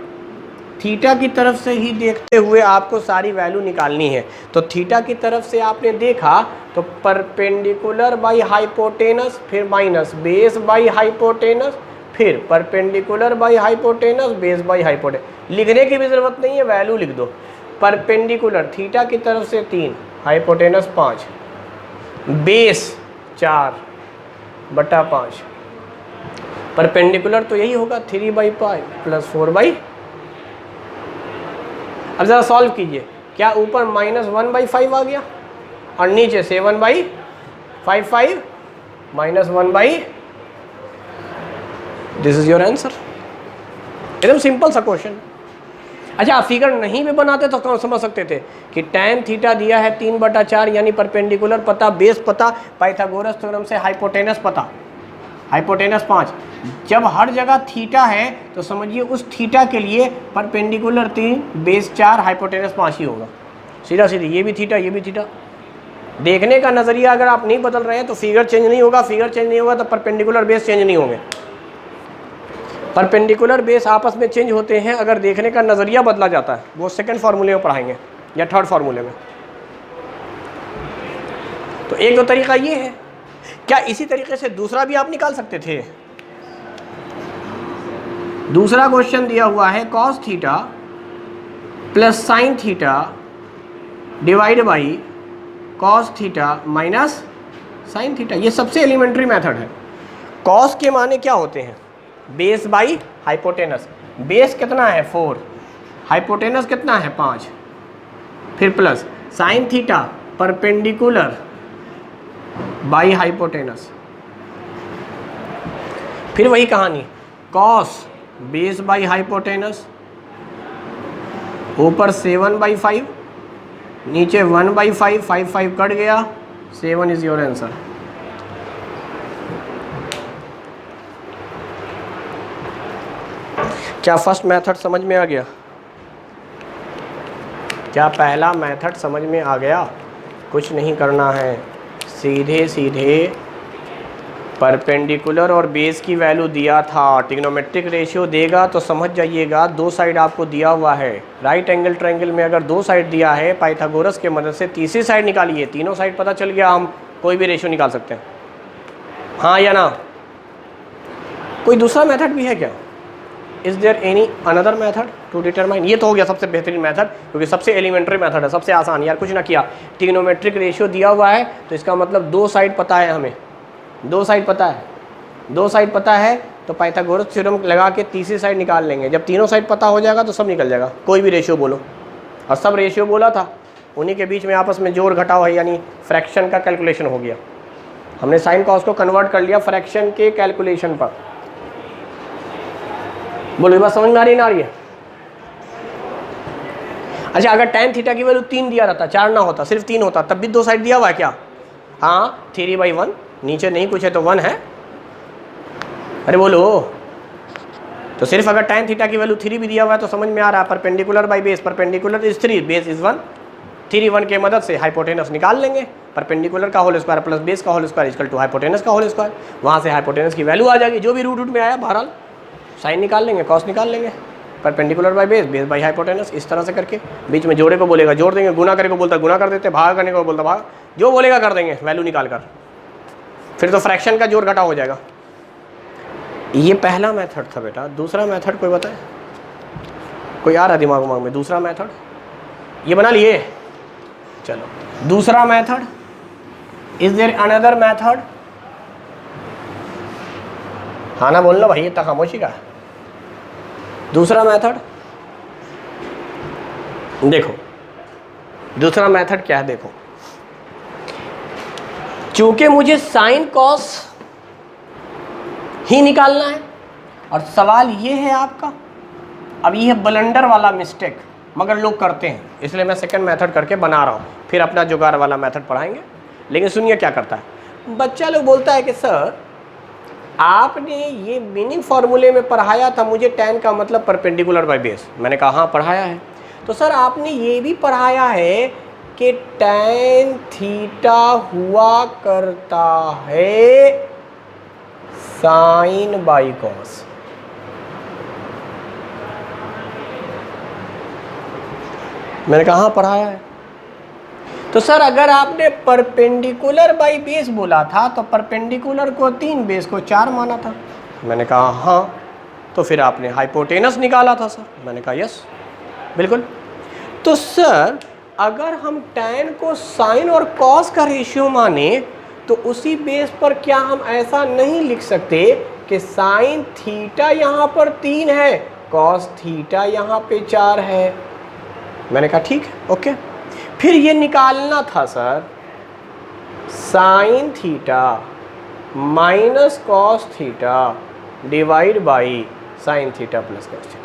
थीटा की तरफ से ही देखते हुए आपको सारी वैल्यू निकालनी है। तो थीटा की तरफ से आपने देखा तो परपेंडिकुलर बाई हाइपोटेनस, फिर माइनस बेस बाई हाइपोटेनस, फिर perpendicular by hypotenuse, base by hypotenuse. लिखने की भी ज़रूरत नहीं है, वैल्यू लिख दो। परपेंडिकुलर थीटा की तरफ से 3, हाइपोटेनस 5, बेस 4/5। परपेंडिकुलर तो यही होगा 3/5 प्लस 4/। अब ज़रा सॉल्व कीजिए, क्या ऊपर -1/5 आ गया और नीचे 7/5 minus 1/। This is your answer. एकदम सिंपल सा क्वेश्चन। अच्छा आप फिगर नहीं भी बनाते तो कौन समझ सकते थे कि tan थीटा दिया है 3/4 यानी परपेंडिकुलर पता, बेस पता, पाइथागोरस थ्योरम से हाइपोटेनस पता, हाइपोटेनस 5। जब हर जगह थीटा है तो समझिए उस थीटा के लिए परपेंडिकुलर 3, बेस 4, हाइपोटेनस 5 ही होगा। सीधा सीधी ये भी थीटा, ये भी थीटा। देखने का नज़रिया अगर आप नहीं बदल रहे हैं तो फिगर चेंज नहीं होगा, फिगर चेंज नहीं होगा तो परपेंडिकुलर बेस चेंज नहीं होंगे। परपेंडिकुलर बेस आपस में चेंज होते हैं अगर देखने का नज़रिया बदला जाता है। वो सेकंड फार्मूले में पढ़ाएंगे या थर्ड फार्मूले में। तो एक दो तरीका ये है। क्या इसी तरीके से दूसरा भी आप निकाल सकते थे? दूसरा क्वेश्चन दिया हुआ है cos theta plus sine theta divide by cos theta minus sine theta. ये सबसे एलिमेंट्री मेथड है। कॉस के माने क्या होते हैं? Base by hypotenuse. बेस कितना है 4, हाइपोटेनस कितना है 5, फिर plus sine theta perpendicular by hypotenuse. फिर वही कहानी, कॉस बेस बाई हाइपोटेनस, ऊपर 7/5, नीचे 1/5, 5 कट गया, 7 इज योर आंसर। क्या फर्स्ट मेथड समझ में आ गया? क्या पहला मेथड समझ में आ गया? कुछ नहीं करना है, सीधे सीधे परपेंडिकुलर और बेस की वैल्यू दिया था, ट्रिग्नोमेट्रिक रेशियो देगा तो समझ जाइएगा। दो साइड आपको दिया हुआ है, राइट एंगल ट्रायंगल में अगर दो साइड दिया है, पाइथागोरस के मदद से तीसरी साइड निकालिए। तीनों साइड पता चल गया, हम कोई भी रेशियो निकाल सकते हैं। हाँ या ना? कोई दूसरा मेथड भी है क्या? Is there any another method to determine? ये तो हो गया सबसे बेहतरीन मेथड, क्योंकि सबसे एलिमेंट्री मेथड है, सबसे आसान। यार कुछ ना किया, ट्रिग्नोमेट्रिक रेशियो दिया हुआ है तो इसका मतलब दो साइड पता है हमें, दो साइड पता है, दो साइड पता है तो पाइथागोरस थ्योरम लगा के तीसरी साइड निकाल लेंगे। जब तीनों साइड पता हो जाएगा तो सब निकल जाएगा, कोई भी रेशियो बोलो। और सब रेशियो बोला था, उन्हीं के बीच में आपस में जोड़ घटाव है, यानी फ्रैक्शन का कैलकुलेशन हो गया। हमने साइन कॉस को कन्वर्ट कर लिया फ्रैक्शन के कैलकुलेशन पर। बोलो ये बात समझ में आ रही ना? आ रही है? अच्छा अगर tan थीटा की वैल्यू 3 दिया रहता, 4 ना होता, सिर्फ 3 होता, तब भी दो साइड दिया हुआ है क्या? हाँ 3/1, नीचे नहीं कुछ है तो 1 है। अरे बोलो, तो सिर्फ अगर tan थीटा की वैल्यू 3 भी दिया हुआ है तो समझ में आ रहा है perpendicular by base, perpendicular is 3, base is 1, 3 1 के मदद से हाइपोटेनस निकाल लेंगे। परपेंडिकुलर का होल स्क्वायर प्लस बेस का whole square equal to hypotenuse का होल स्क्वायर। वहाँ से हाइपोटेनस की वैल्यू आ जाएगी, जो भी रूट में आया। बहरहाल साइन निकाल लेंगे, कॉस निकाल लेंगे, perpendicular by base, base by hypotenuse, इस तरह से करके। बीच में जोड़े को बोलेगा जोड़ देंगे, गुना करे को बोलता गुना कर देते, भाग करने को बोलता भाग, जो बोलेगा कर देंगे वैल्यू निकाल कर। फिर तो फ्रैक्शन का जोड़ घटा हो जाएगा। ये पहला मेथड था बेटा। दूसरा मेथड कोई बताए? कोई आ रहा दिमाग में दूसरा मेथड? ये बना लिए? चलो दूसरा method, is there another method? हाँ ना बोलना भाई, इतना खामोशी का। दूसरा मेथड देखो, दूसरा मेथड क्या है देखो। चूंकि मुझे साइन कॉस ही निकालना है और सवाल ये है आपका, अब ये ब्लंडर वाला मिस्टेक मगर लोग करते हैं, इसलिए मैं सेकंड मेथड करके बना रहा हूँ, फिर अपना जुगाड़ वाला मेथड पढ़ाएंगे। लेकिन सुनिए क्या करता है, बच्चा लोग बोलता है कि सर आपने ये मीनिंग फार्मूले में पढ़ाया था मुझे tan का मतलब परपेंडिकुलर बाय बेस। मैंने कहा हाँ पढ़ाया है। तो सर आपने ये भी पढ़ाया है कि tan थीटा हुआ करता है साइन बाई कॉस। मैंने कहा हाँ पढ़ाया है। तो सर अगर आपने परपेंडिकुलर बाई बेस बोला था तो परपेंडिकुलर को 3 बेस को 4 माना था। मैंने कहा हाँ। तो फिर आपने हाइपोटेनस निकाला था सर। मैंने कहा यस बिल्कुल। तो सर अगर हम tan को साइन और कॉस का रेशियो माने तो उसी बेस पर क्या हम ऐसा नहीं लिख सकते कि साइन थीटा यहाँ पर 3 है, कॉस थीटा यहाँ पे 4 है। मैंने कहा ठीक है ओके। फिर ये निकालना था sir sine theta minus cos theta divide by sine theta plus cos theta.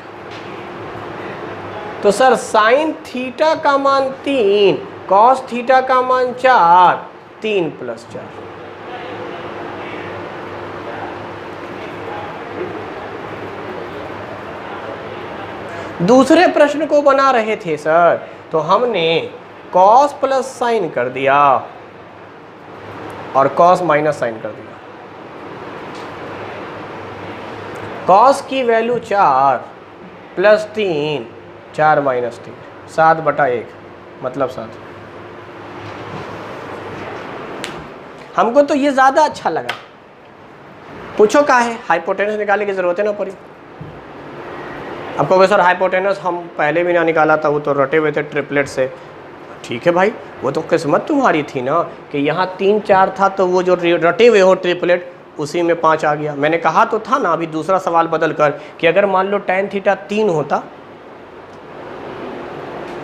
तो सर साइन थीटा का मान 3, कॉस थीटा का मान 4, 3 प्लस 4। दूसरे प्रश्न को बना रहे थे सर तो हमने कॉस प्लस साइन कर दिया और कॉस माइनस साइन कर दिया। कॉस की वैल्यू 4 प्लस 3, 4 माइनस 3, 7/1 मतलब 7। हमको तो ये ज़्यादा अच्छा लगा। पूछो क्या है, हाइपोटेनस निकालने की ज़रूरत है ना पड़ी। अब कहोगे सर हाइपोटेनस हम पहले भी ना निकाला था, वो तो रटे हुए थे ट्रिपलेट से। ठीक है भाई, वो तो किस्मत तुम्हारी थी ना कि यहाँ 3 4 था तो वो जो रटे हुए हो ट्रिपलेट उसी में 5 आ गया। मैंने कहा तो था ना अभी दूसरा सवाल बदल कर कि अगर मान लो tan थीटा 3 होता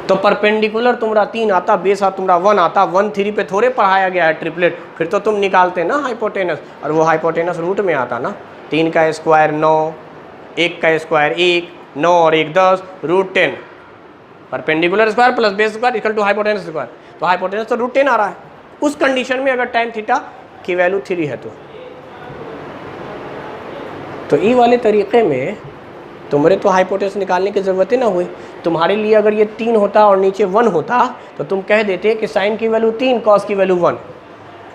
तो परपेंडिकुलर तुम्हारा 3 आता, बेस तुम्हारा 1 आता। 1 3 पे थोड़े पढ़ाया गया है ट्रिपलेट, फिर तो तुम निकालते ना हाइपोटेनस, और वो हाइपोटेनस रूट में आता ना। 3 का स्क्वायर 9, 1 का स्क्वायर 1, 9 और 1 10, √10। Perpendicular square plus base square equal to hypotenuse square, तो हाइपोटेनस तो √10 आ रहा है। उस कंडीशन में अगर tan थीटा की वैल्यू 3 है तो ई वाले तरीके में तुम्हारे तो हाइपोटेनस निकालने की ज़रूरत ही ना हुई। तुम्हारे लिए अगर ये 3 होता और नीचे 1 होता तो तुम कह देते कि साइन की वैल्यू 3, कॉस की वैल्यू 1।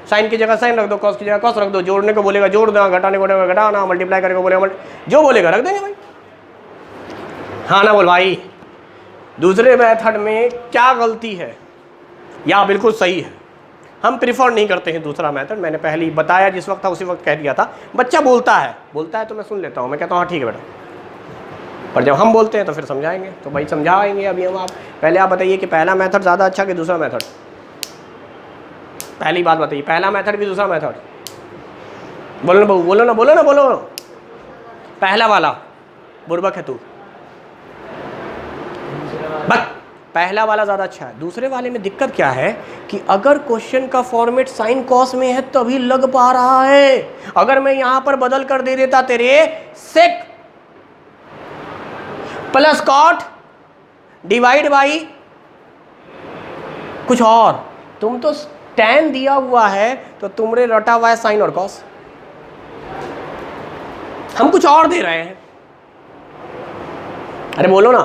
साइन की जगह साइन रख दो, कॉस की जगह कॉस रख दो, जोड़ने को बोलेगा जोड़ देना, घटाने को बोलेगा घटाना, मल्टीप्लाई करके बोलेगा जो बोलेगा रख देंगे भाई। हाँ ना बोल भाई। दूसरे मेथड में क्या गलती है या बिल्कुल सही है, हम प्रिफर नहीं करते हैं दूसरा मेथड। मैंने पहले ही बताया, जिस वक्त था उसी वक्त कह दिया था। बच्चा बोलता है तो मैं सुन लेता हूँ, मैं कहता हूँ हाँ ठीक है बेटा, पर जब हम बोलते हैं तो फिर समझाएंगे। तो भाई समझाएंगे अभी हम। आप पहले आप बताइए कि पहला मेथड ज़्यादा अच्छा कि दूसरा मेथड? पहली बात बताइए, पहला मेथड कि दूसरा मेथड? बोलो ना बहू, बोलो ना, बोलो ना, बोलो। पहला वाला बुर्बक है तू, बस पहला वाला ज़्यादा अच्छा है। दूसरे वाले में दिक्कत क्या है कि अगर क्वेश्चन का फॉर्मेट साइन कॉस में है तभी लग पा रहा है। अगर मैं यहां पर बदल कर दे देता तेरे sec plus cot divide by कुछ और, तुम तो tan दिया हुआ है तो तुमरे रटा हुआ है साइन और कॉस, हम कुछ और दे रहे हैं। अरे बोलो ना,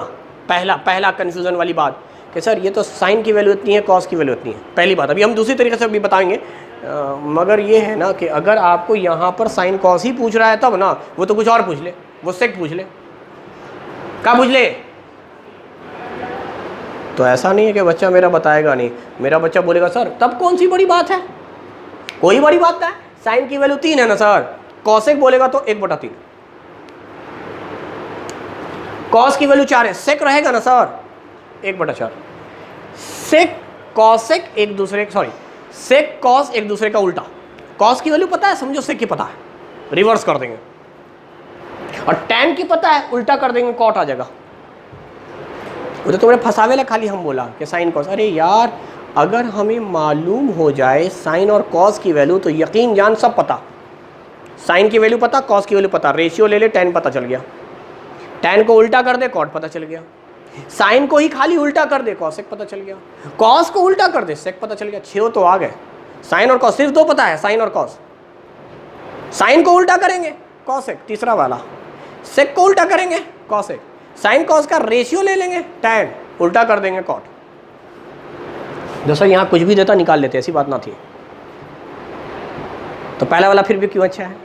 पहला कंफ्यूजन वाली बात कि सर ये तो साइन की वैल्यू इतनी है, कॉस की वैल्यू इतनी है। पहली बात, अभी हम दूसरी तरीके से भी बताएंगे, मगर ये है ना कि अगर आपको यहाँ पर साइन कॉस ही पूछ रहा है तब ना, वो तो कुछ और पूछ ले, वो सेक पूछ ले, क्या पूछ ले। तो ऐसा नहीं है कि बच्चा मेरा बताएगा नहीं, मेरा बच्चा बोलेगा सर तब कौन सी बड़ी बात है, कोई बड़ी बात है। साइन की वैल्यू 3 है ना सर, कॉसेक बोलेगा तो 1/3, कॉस की वैल्यू 4 है, सेक रहेगा ना सर 1/4। सेक कॉसेक एक दूसरे, सॉरी सेक कॉस एक दूसरे का उल्टा। कॉस की वैल्यू पता है, समझो सेक की पता है, रिवर्स कर देंगे। और tan की पता है, उल्टा कर देंगे, कॉट आ जाएगा। वो तो तुम्हें फंसावे ला खाली हम बोला कि साइन कॉस। अरे यार अगर हमें मालूम हो जाए साइन और कॉस की वैल्यू तो यकीन जान सब पता। साइन की वैल्यू पता, कॉस की वैल्यू पता, रेशियो ले ले tan पता चल गया, tan को उल्टा कर दे कॉट पता चल गया, साइन को ही खाली उल्टा कर दे कॉसेक पता चल गया, कॉस को उल्टा कर दे सेक पता चल गया। 6 तो आ गए। साइन और कॉस सिर्फ 2 पता है, साइन और कॉस। साइन को उल्टा करेंगे कॉसेक, तीसरा वाला, सेक को उल्टा करेंगे कॉसेक, साइन कॉस का रेशियो ले लेंगे tan, उल्टा कर देंगे कॉट। दोस्तों यहाँ कुछ भी देता निकाल लेते, ऐसी बात ना थी। तो पहला वाला फिर भी क्यों अच्छा है?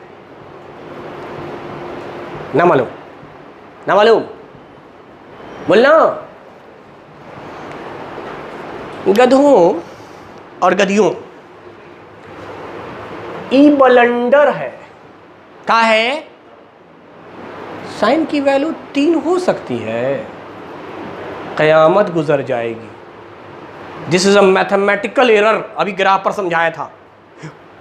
ना मालूम, ना मालूम, बोलना। गधों और गधियों ई बलंडर है। क्या है? साइन की वैल्यू 3 हो सकती है, कयामत गुजर जाएगी। This is a mathematical error, अभी ग्राफ पर समझाया था।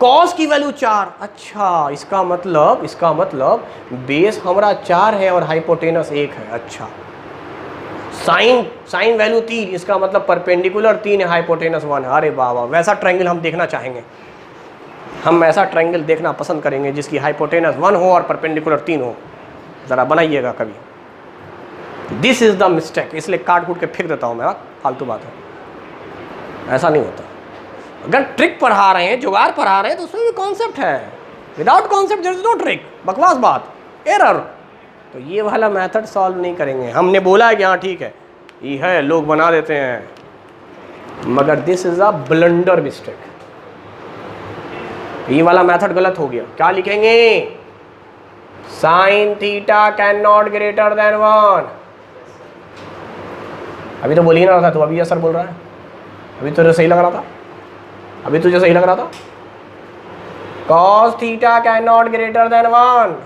कॉस की वैल्यू 4, अच्छा इसका मतलब बेस हमारा 4 है और हाइपोटेनस 1 है। अच्छा साइन वैल्यू 3, इसका मतलब परपेंडिकुलर 3 है, हाइपोटेनस 1 है। अरे वाह वाह, वैसा ट्रायंगल हम देखना चाहेंगे, हम ऐसा ट्रायंगल देखना पसंद करेंगे जिसकी हाइपोटेनस 1 हो और परपेंडिकुलर 3 हो। ज़रा बनाइएगा कभी। दिस इज द मिस्टेक, इसलिए काट कूट के फेंक देता हूँ मैं, फालतू बात है, ऐसा नहीं होता। अगर ट्रिक पढ़ा रहे हैं, जुगाड़ पढ़ा रहे हैं, तो उसमें भी कॉन्सेप्ट है। Without concept there is no trick, बकवास बात, एरर। तो ये वाला मेथड सॉल्व नहीं करेंगे। हमने बोला है कि हाँ ठीक है ये है, लोग बना देते हैं, मगर this is a blunder mistake. ये वाला मेथड गलत हो गया। क्या लिखेंगे? Sine theta can not greater than 1। अभी तो बोल ही ना रहा था, तो अभी सर बोल रहा है, अभी तुझे सही लग रहा था, अभी तुझे सही लग रहा था। Cos theta can not greater than 1।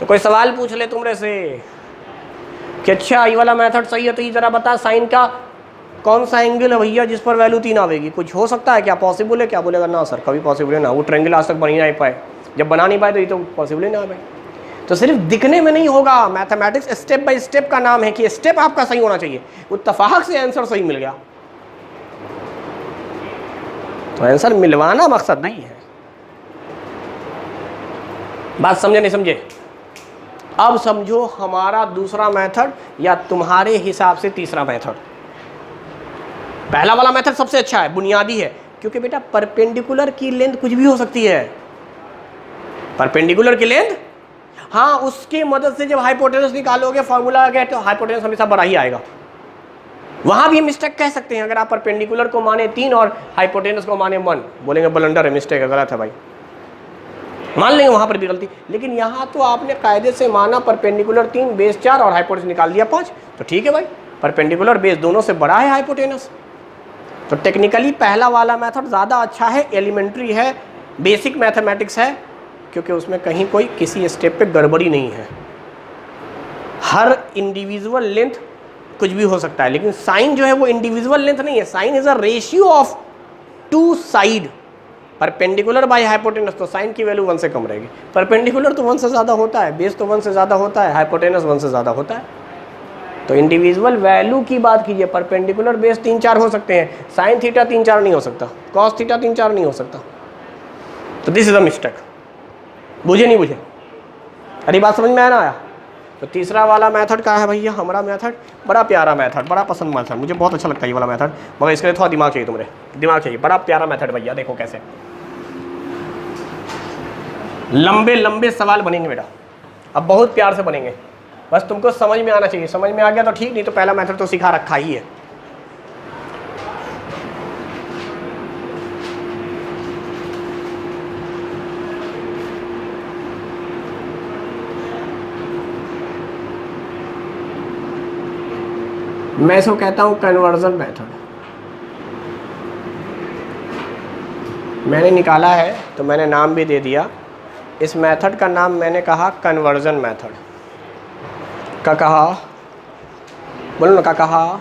तो कोई सवाल पूछ ले तुमरे से कि अच्छा ये वाला मेथड सही है, तो ये जरा बता साइन का कौन सा एंगल है भैया जिस पर वैल्यू 3 आवेगी? कुछ हो सकता है क्या? पॉसिबल है क्या? बोलेगा ना सर कभी पॉसिबल है ना, वो ट्रायंगल आज तक बन ही नहीं पाए। जब बना नहीं पाए तो ये तो पॉसिबल ही ना आए। तो सिर्फ दिखने में नहीं होगा, मैथमेटिक्स स्टेप बाय स्टेप का नाम है कि स्टेप आपका सही होना चाहिए। इत्तेफाक से आंसर सही मिल गया तो आंसर मिलवाना मकसद नहीं है। बात समझे नहीं समझे? अब समझो हमारा दूसरा मेथड या तुम्हारे हिसाब से तीसरा मेथड। पहला वाला मेथड सबसे अच्छा है, बुनियादी है, क्योंकि बेटा परपेंडिकुलर की लेंथ कुछ भी हो सकती है। परपेंडिकुलर की लेंथ, हाँ, उसके मदद से जब हाइपोटेनस निकालोगे फॉर्मूला आ गया तो हाइपोटेनस हमेशा बड़ा ही आएगा। वहां भी मिस्टेक कह सकते हैं, अगर आप परपेंडिकुलर को माने 3 और हाइपोटेनस को माने 1, बोलेंगे ब्लंडर है, मिस्टेक है, गलत है भाई, मान लेंगे वहां पर भी गलती। लेकिन यहां तो आपने कायदे से माना परपेंडिकुलर 3, बेस 4 और हाइपोटेनस निकाल दिया 5, तो ठीक है भाई, परपेंडिकुलर बेस दोनों से बड़ा है हाइपोटेनस। तो टेक्निकली पहला वाला मेथड ज़्यादा अच्छा है, एलिमेंट्री है, बेसिक मैथमेटिक्स है, क्योंकि उसमें कहीं कोई किसी स्टेप पे गड़बड़ी नहीं है। हर इंडिविजुअल लेंथ कुछ भी हो सकता है, लेकिन साइन जो है वो इंडिविजुअल लेंथ नहीं है। Sine is a ratio of 2 side, perpendicular by hypotenuse, तो साइन की वैल्यू 1 से कम रहेगी। परपेंडिकुलर तो 1 से ज़्यादा होता है, बेस तो 1 से ज़्यादा होता है, हाइपोटेनस 1 से ज़्यादा होता है। तो इंडिविजुअल वैल्यू की बात कीजिए, परपेंडिकुलर बेस 3-4 हो सकते हैं, साइन थीटा 3-4 नहीं हो सकता, कॉस थीटा 3-4 नहीं हो सकता। तो दिस इज अ मिस्टेक। बुझे नहीं बुझे? अरे बात समझ में आया ना आया? तो तीसरा वाला मेथड का है भैया हमारा मेथड, बड़ा प्यारा मेथड, बड़ा पसंद मेथड, मुझे बहुत अच्छा लगता है ये वाला मेथड, मगर इसके लिए थोड़ा दिमाग चाहिए, तुम्हारे दिमाग चाहिए। बड़ा प्यारा मेथड भैया, देखो कैसे लंबे लंबे सवाल बनेंगे बेटा, अब बहुत प्यार से बनेंगे, बस तुमको समझ में आना चाहिए। समझ में आ गया तो ठीक, नहीं तो पहला मेथड तो सिखा रखा ही है। मैं इसको कहता हूं कन्वर्जन मेथड। मैंने निकाला है तो मैंने नाम भी दे दिया, इस मेथड का नाम मैंने कहा कन्वर्जन मेथड। का कहा, बोलो ना, का कहा।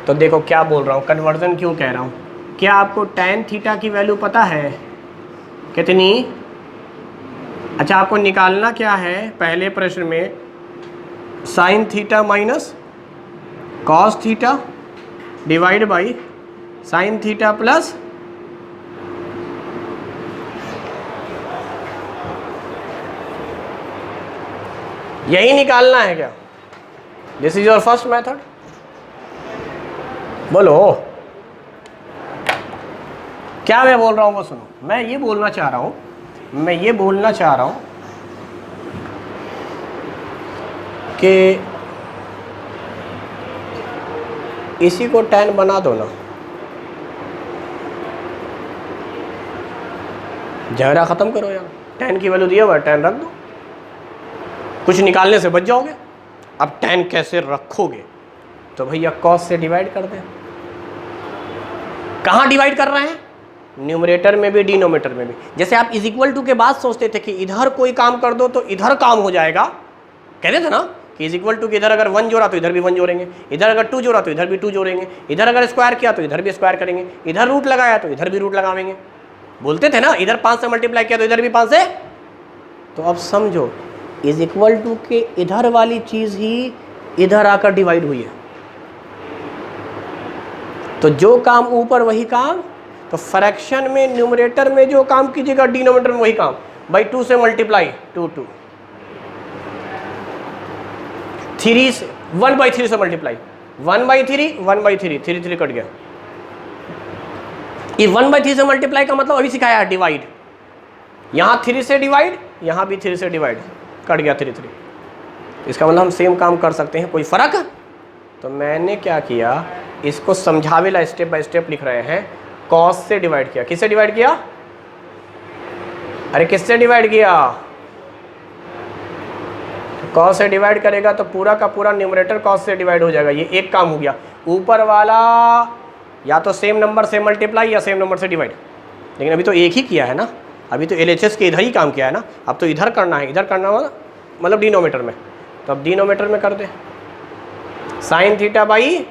तो देखो क्या बोल रहा हूँ, कन्वर्जन क्यों कह रहा हूँ। क्या आपको tan थीटा की वैल्यू पता है कितनी? अच्छा, आपको निकालना क्या है पहले प्रश्न में, sine theta minus cos theta divide by sine theta plus यही निकालना है क्या? This is your first method. बोलो क्या मैं बोल रहा हूं वो सुनो। मैं ये बोलना चाह रहा हूं कि इसी को tan बना दो ना, झगड़ा खत्म करो यार। tan की वैल्यू दिया हुआ है, tan रख दो, कुछ निकालने से बच जाओगे। अब tan कैसे रखोगे? तो भैया cos से डिवाइड कर दें। कहाँ डिवाइड कर रहे हैं? न्यूमरेटर में भी डिनोमिनेटर में भी। जैसे आप इज इक्वल टू के बाद सोचते थे कि इधर कोई काम कर दो तो इधर काम हो जाएगा, कहते थे ना कि इज इक्वल टू कि इधर अगर 1 जोड़ा तो इधर भी 1 जोड़ेंगे, इधर अगर 2 जोड़ा तो इधर भी 2 जोड़ेंगे, इधर अगर स्क्वायर किया तो इधर भी स्क्वायर करेंगे, इधर रूट लगाया तो इधर भी रूट लगावेंगे। बोलते थे ना इधर 5 से मल्टीप्लाई किया तो इधर भी 5 से। तो अब समझो इज इक्वल टू के इधर वाली चीज ही इधर आकर डिवाइड हुई है, तो जो काम ऊपर वही काम। तो फ्रैक्शन में न्यूमरेटर में जो काम कीजिएगा डिनोमिनेटर में वही काम। बाई 2 से मल्टीप्लाई 2 2, 3 से 1/3 से मल्टीप्लाई 1/3 1/3 3 3 कट गया। ये 1/3 से मल्टीप्लाई का मतलब अभी सिखाया है डिवाइड। यहाँ 3 से डिवाइड, यहाँ भी 3 से डिवाइड, कट गया 3 3। इसका मतलब हम सेम काम कर सकते हैं, कोई फर्क? तो मैंने क्या किया, इसको समझावेला स्टेप बाय स्टेप लिख रहे हैं। cos से डिवाइड किया, किससे डिवाइड किया? अरे किससे डिवाइड किया? cos से डिवाइड करेगा तो पूरा का पूरा न्यूमरेटर cos से डिवाइड हो जाएगा। ये एक काम हो गया। ऊपर वाला या तो सेम नंबर से मल्टीप्लाई या सेम नंबर से डिवाइड, लेकिन अभी तो एक ही किया है ना, अभी तो LHS के इधर ही काम किया है ना। अब तो इधर करना है, इधर करना होगा मतलब डिनोमिनेटर में। तो अब डिनोमिनेटर में कर दे साइन थीटा बाई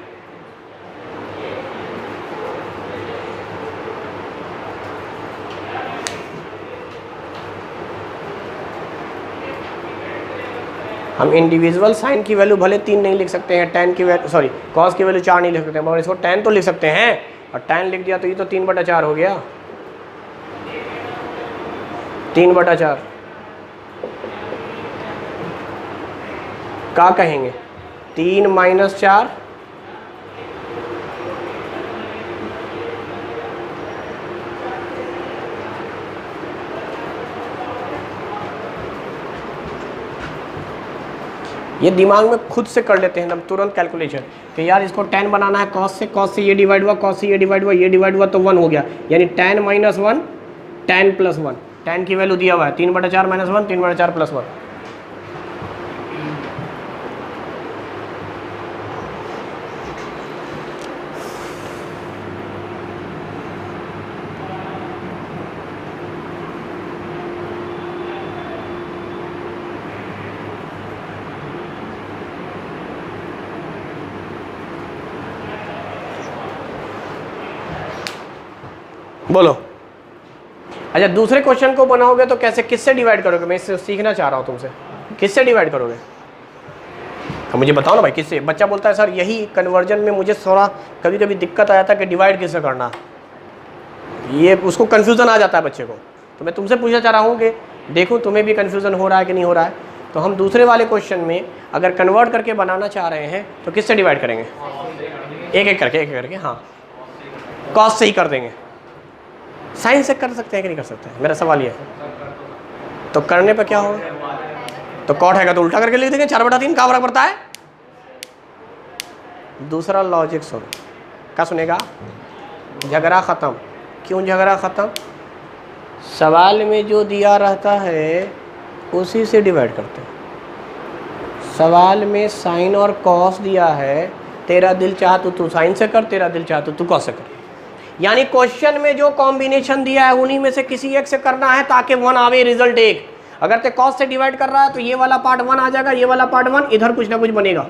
हम इंडिविजुअल साइन की वैल्यू भले 3 नहीं लिख सकते हैं, tan की वैल्यू सॉरी cos की वैल्यू 4 नहीं लिख सकते हैं, मगर इसको tan तो लिख सकते हैं। और tan लिख दिया तो ये तो 3/4 हो गया, 3/4 क्या कहेंगे? 3 - 4 ये दिमाग में खुद से कर लेते हैं हम तुरंत कैलकुलेशन कि यार इसको tan बनाना है cos से ये डिवाइड हुआ, cos से ये डिवाइड हुआ, ये डिवाइड हुआ तो 1 हो गया, यानी tan - 1 tan + 1। tan की वैल्यू दिया हुआ है 3/4 - 1 3/4 + 1। बोलो। अच्छा दूसरे क्वेश्चन को बनाओगे तो कैसे, किससे डिवाइड करोगे? मैं इससे सीखना चाह रहा हूँ तुमसे, किससे डिवाइड करोगे? तो मुझे बताओ ना भाई किससे। बच्चा बोलता है सर यही कन्वर्जन में मुझे थोड़ा कभी कभी दिक्कत आया था कि डिवाइड किससे करना, ये उसको कन्फ्यूज़न आ जाता है बच्चे को। तो मैं तुमसे पूछना चाह रहा हूँ कि देखो तुम्हें भी कन्फ्यूज़न हो रहा है कि नहीं हो रहा है। तो हम दूसरे वाले क्वेश्चन में अगर कन्वर्ट करके बनाना चाह रहे हैं तो किससे डिवाइड करेंगे? एक एक करके हाँ कॉस से ही कर देंगे। साइन से कर सकते हैं कि नहीं कर सकते हैं, मेरा सवाल ये है। तो करने पे क्या होगा? तो कॉट हैगा तो उल्टा करके लिख देंगे 4/3 का फर्क पड़ता है। दूसरा लॉजिक सुन, क्या सुनेगा? झगड़ा ख़त्म। क्यों झगड़ा ख़त्म? सवाल में जो दिया रहता है उसी से डिवाइड करते हैं। सवाल में साइन और कॉस दिया है, तेरा दिल चाह तो तू साइन से कर, तेरा दिल चाह तो तू कॉस से कर। यानी क्वेश्चन में जो कॉम्बिनेशन दिया है उन्हीं में से किसी एक से करना है ताकि 1 आवे, रिजल्ट एक। अगर ते कॉस से डिवाइड कर रहा है तो ये वाला पार्ट 1 आ जाएगा, ये वाला पार्ट 1, इधर कुछ ना कुछ बनेगा।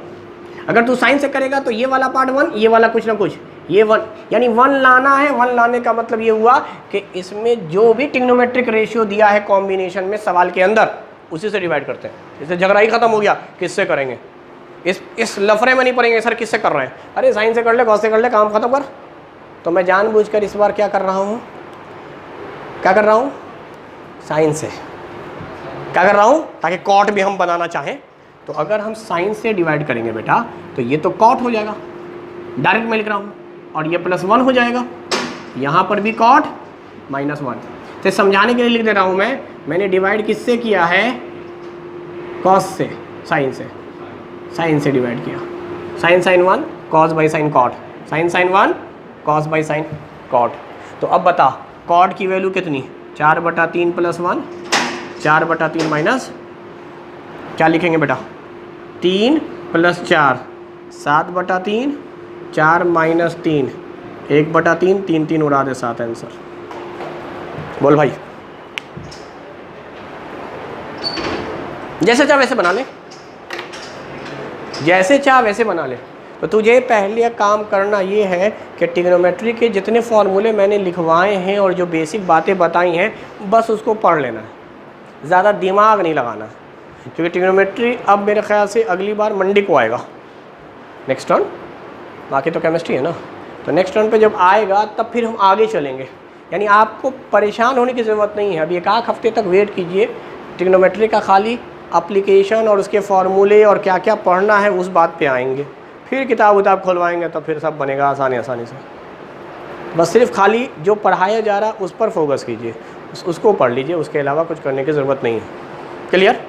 अगर तू साइन से करेगा तो ये वाला पार्ट 1, ये वाला कुछ ना कुछ, ये 1, यानी 1 लाना है। 1 लाने का मतलब ये हुआ कि इसमें जो भी ट्रिग्नोमेट्रिक रेशियो दिया है कॉम्बिनेशन में सवाल के अंदर, उसी से डिवाइड करते हैं। इससे झगड़ा ही खत्म हो गया। किससे करेंगे? इस लफड़े में नहीं पड़ेंगे सर किससे कर रहे हैं। अरे साइन से कर ले, कॉस से कर ले, काम खत्म कर। तो मैं जानबूझकर इस बार क्या कर रहा हूँ, साइन से क्या कर रहा हूँ, ताकि कॉट भी हम बनाना चाहें तो अगर हम साइन से डिवाइड करेंगे बेटा तो ये तो कॉट हो जाएगा, डायरेक्ट मैं लिख रहा हूँ, और ये +1 हो जाएगा, यहाँ पर भी कॉट -1। तो समझाने के लिए लिख दे रहा हूँ मैंने डिवाइड किससे किया है, कॉस से, साइन से डिवाइड किया, sine 1 cos by sine cot, sine 1 cos by sine cot. तो अब बता कॉट की वैल्यू कितनी, 4/3 +1, 4/3 माइनस क्या लिखेंगे बेटा, 3 + 4 7/3, 4 - 3 1/3, 3 3 उड़ा दे 7 आंसर। बोल भाई, जैसे चाह वैसे बना ले, जैसे चाह वैसे बना ले। तो तुझे पहले काम करना ये है कि ट्रिग्नोमेट्री के जितने फॉर्मूले मैंने लिखवाए हैं और जो बेसिक बातें बताई हैं बस उसको पढ़ लेना है, ज़्यादा दिमाग नहीं लगाना, क्योंकि ट्रिग्नोमेट्री अब मेरे ख्याल से अगली बार मंडे को आएगा, नेक्स्ट टर्न, बाकी तो केमिस्ट्री है ना। तो नेक्स्ट टर्न पे जब आएगा तब फिर हम आगे चलेंगे, यानी आपको परेशान होने की ज़रूरत नहीं है। अभी 1 हफ्ते तक वेट कीजिए, ट्रिग्नोमेट्री का खाली एप्लीकेशन और उसके फॉर्मूले और क्या क्या पढ़ना है उस बात पे आएंगे, फिर किताब खुलवाएंगे तो फिर सब बनेगा आसानी से। बस सिर्फ खाली जो पढ़ाया जा रहा है उस पर फोकस कीजिए, उसको पढ़ लीजिए, उसके अलावा कुछ करने की ज़रूरत नहीं है। क्लियर?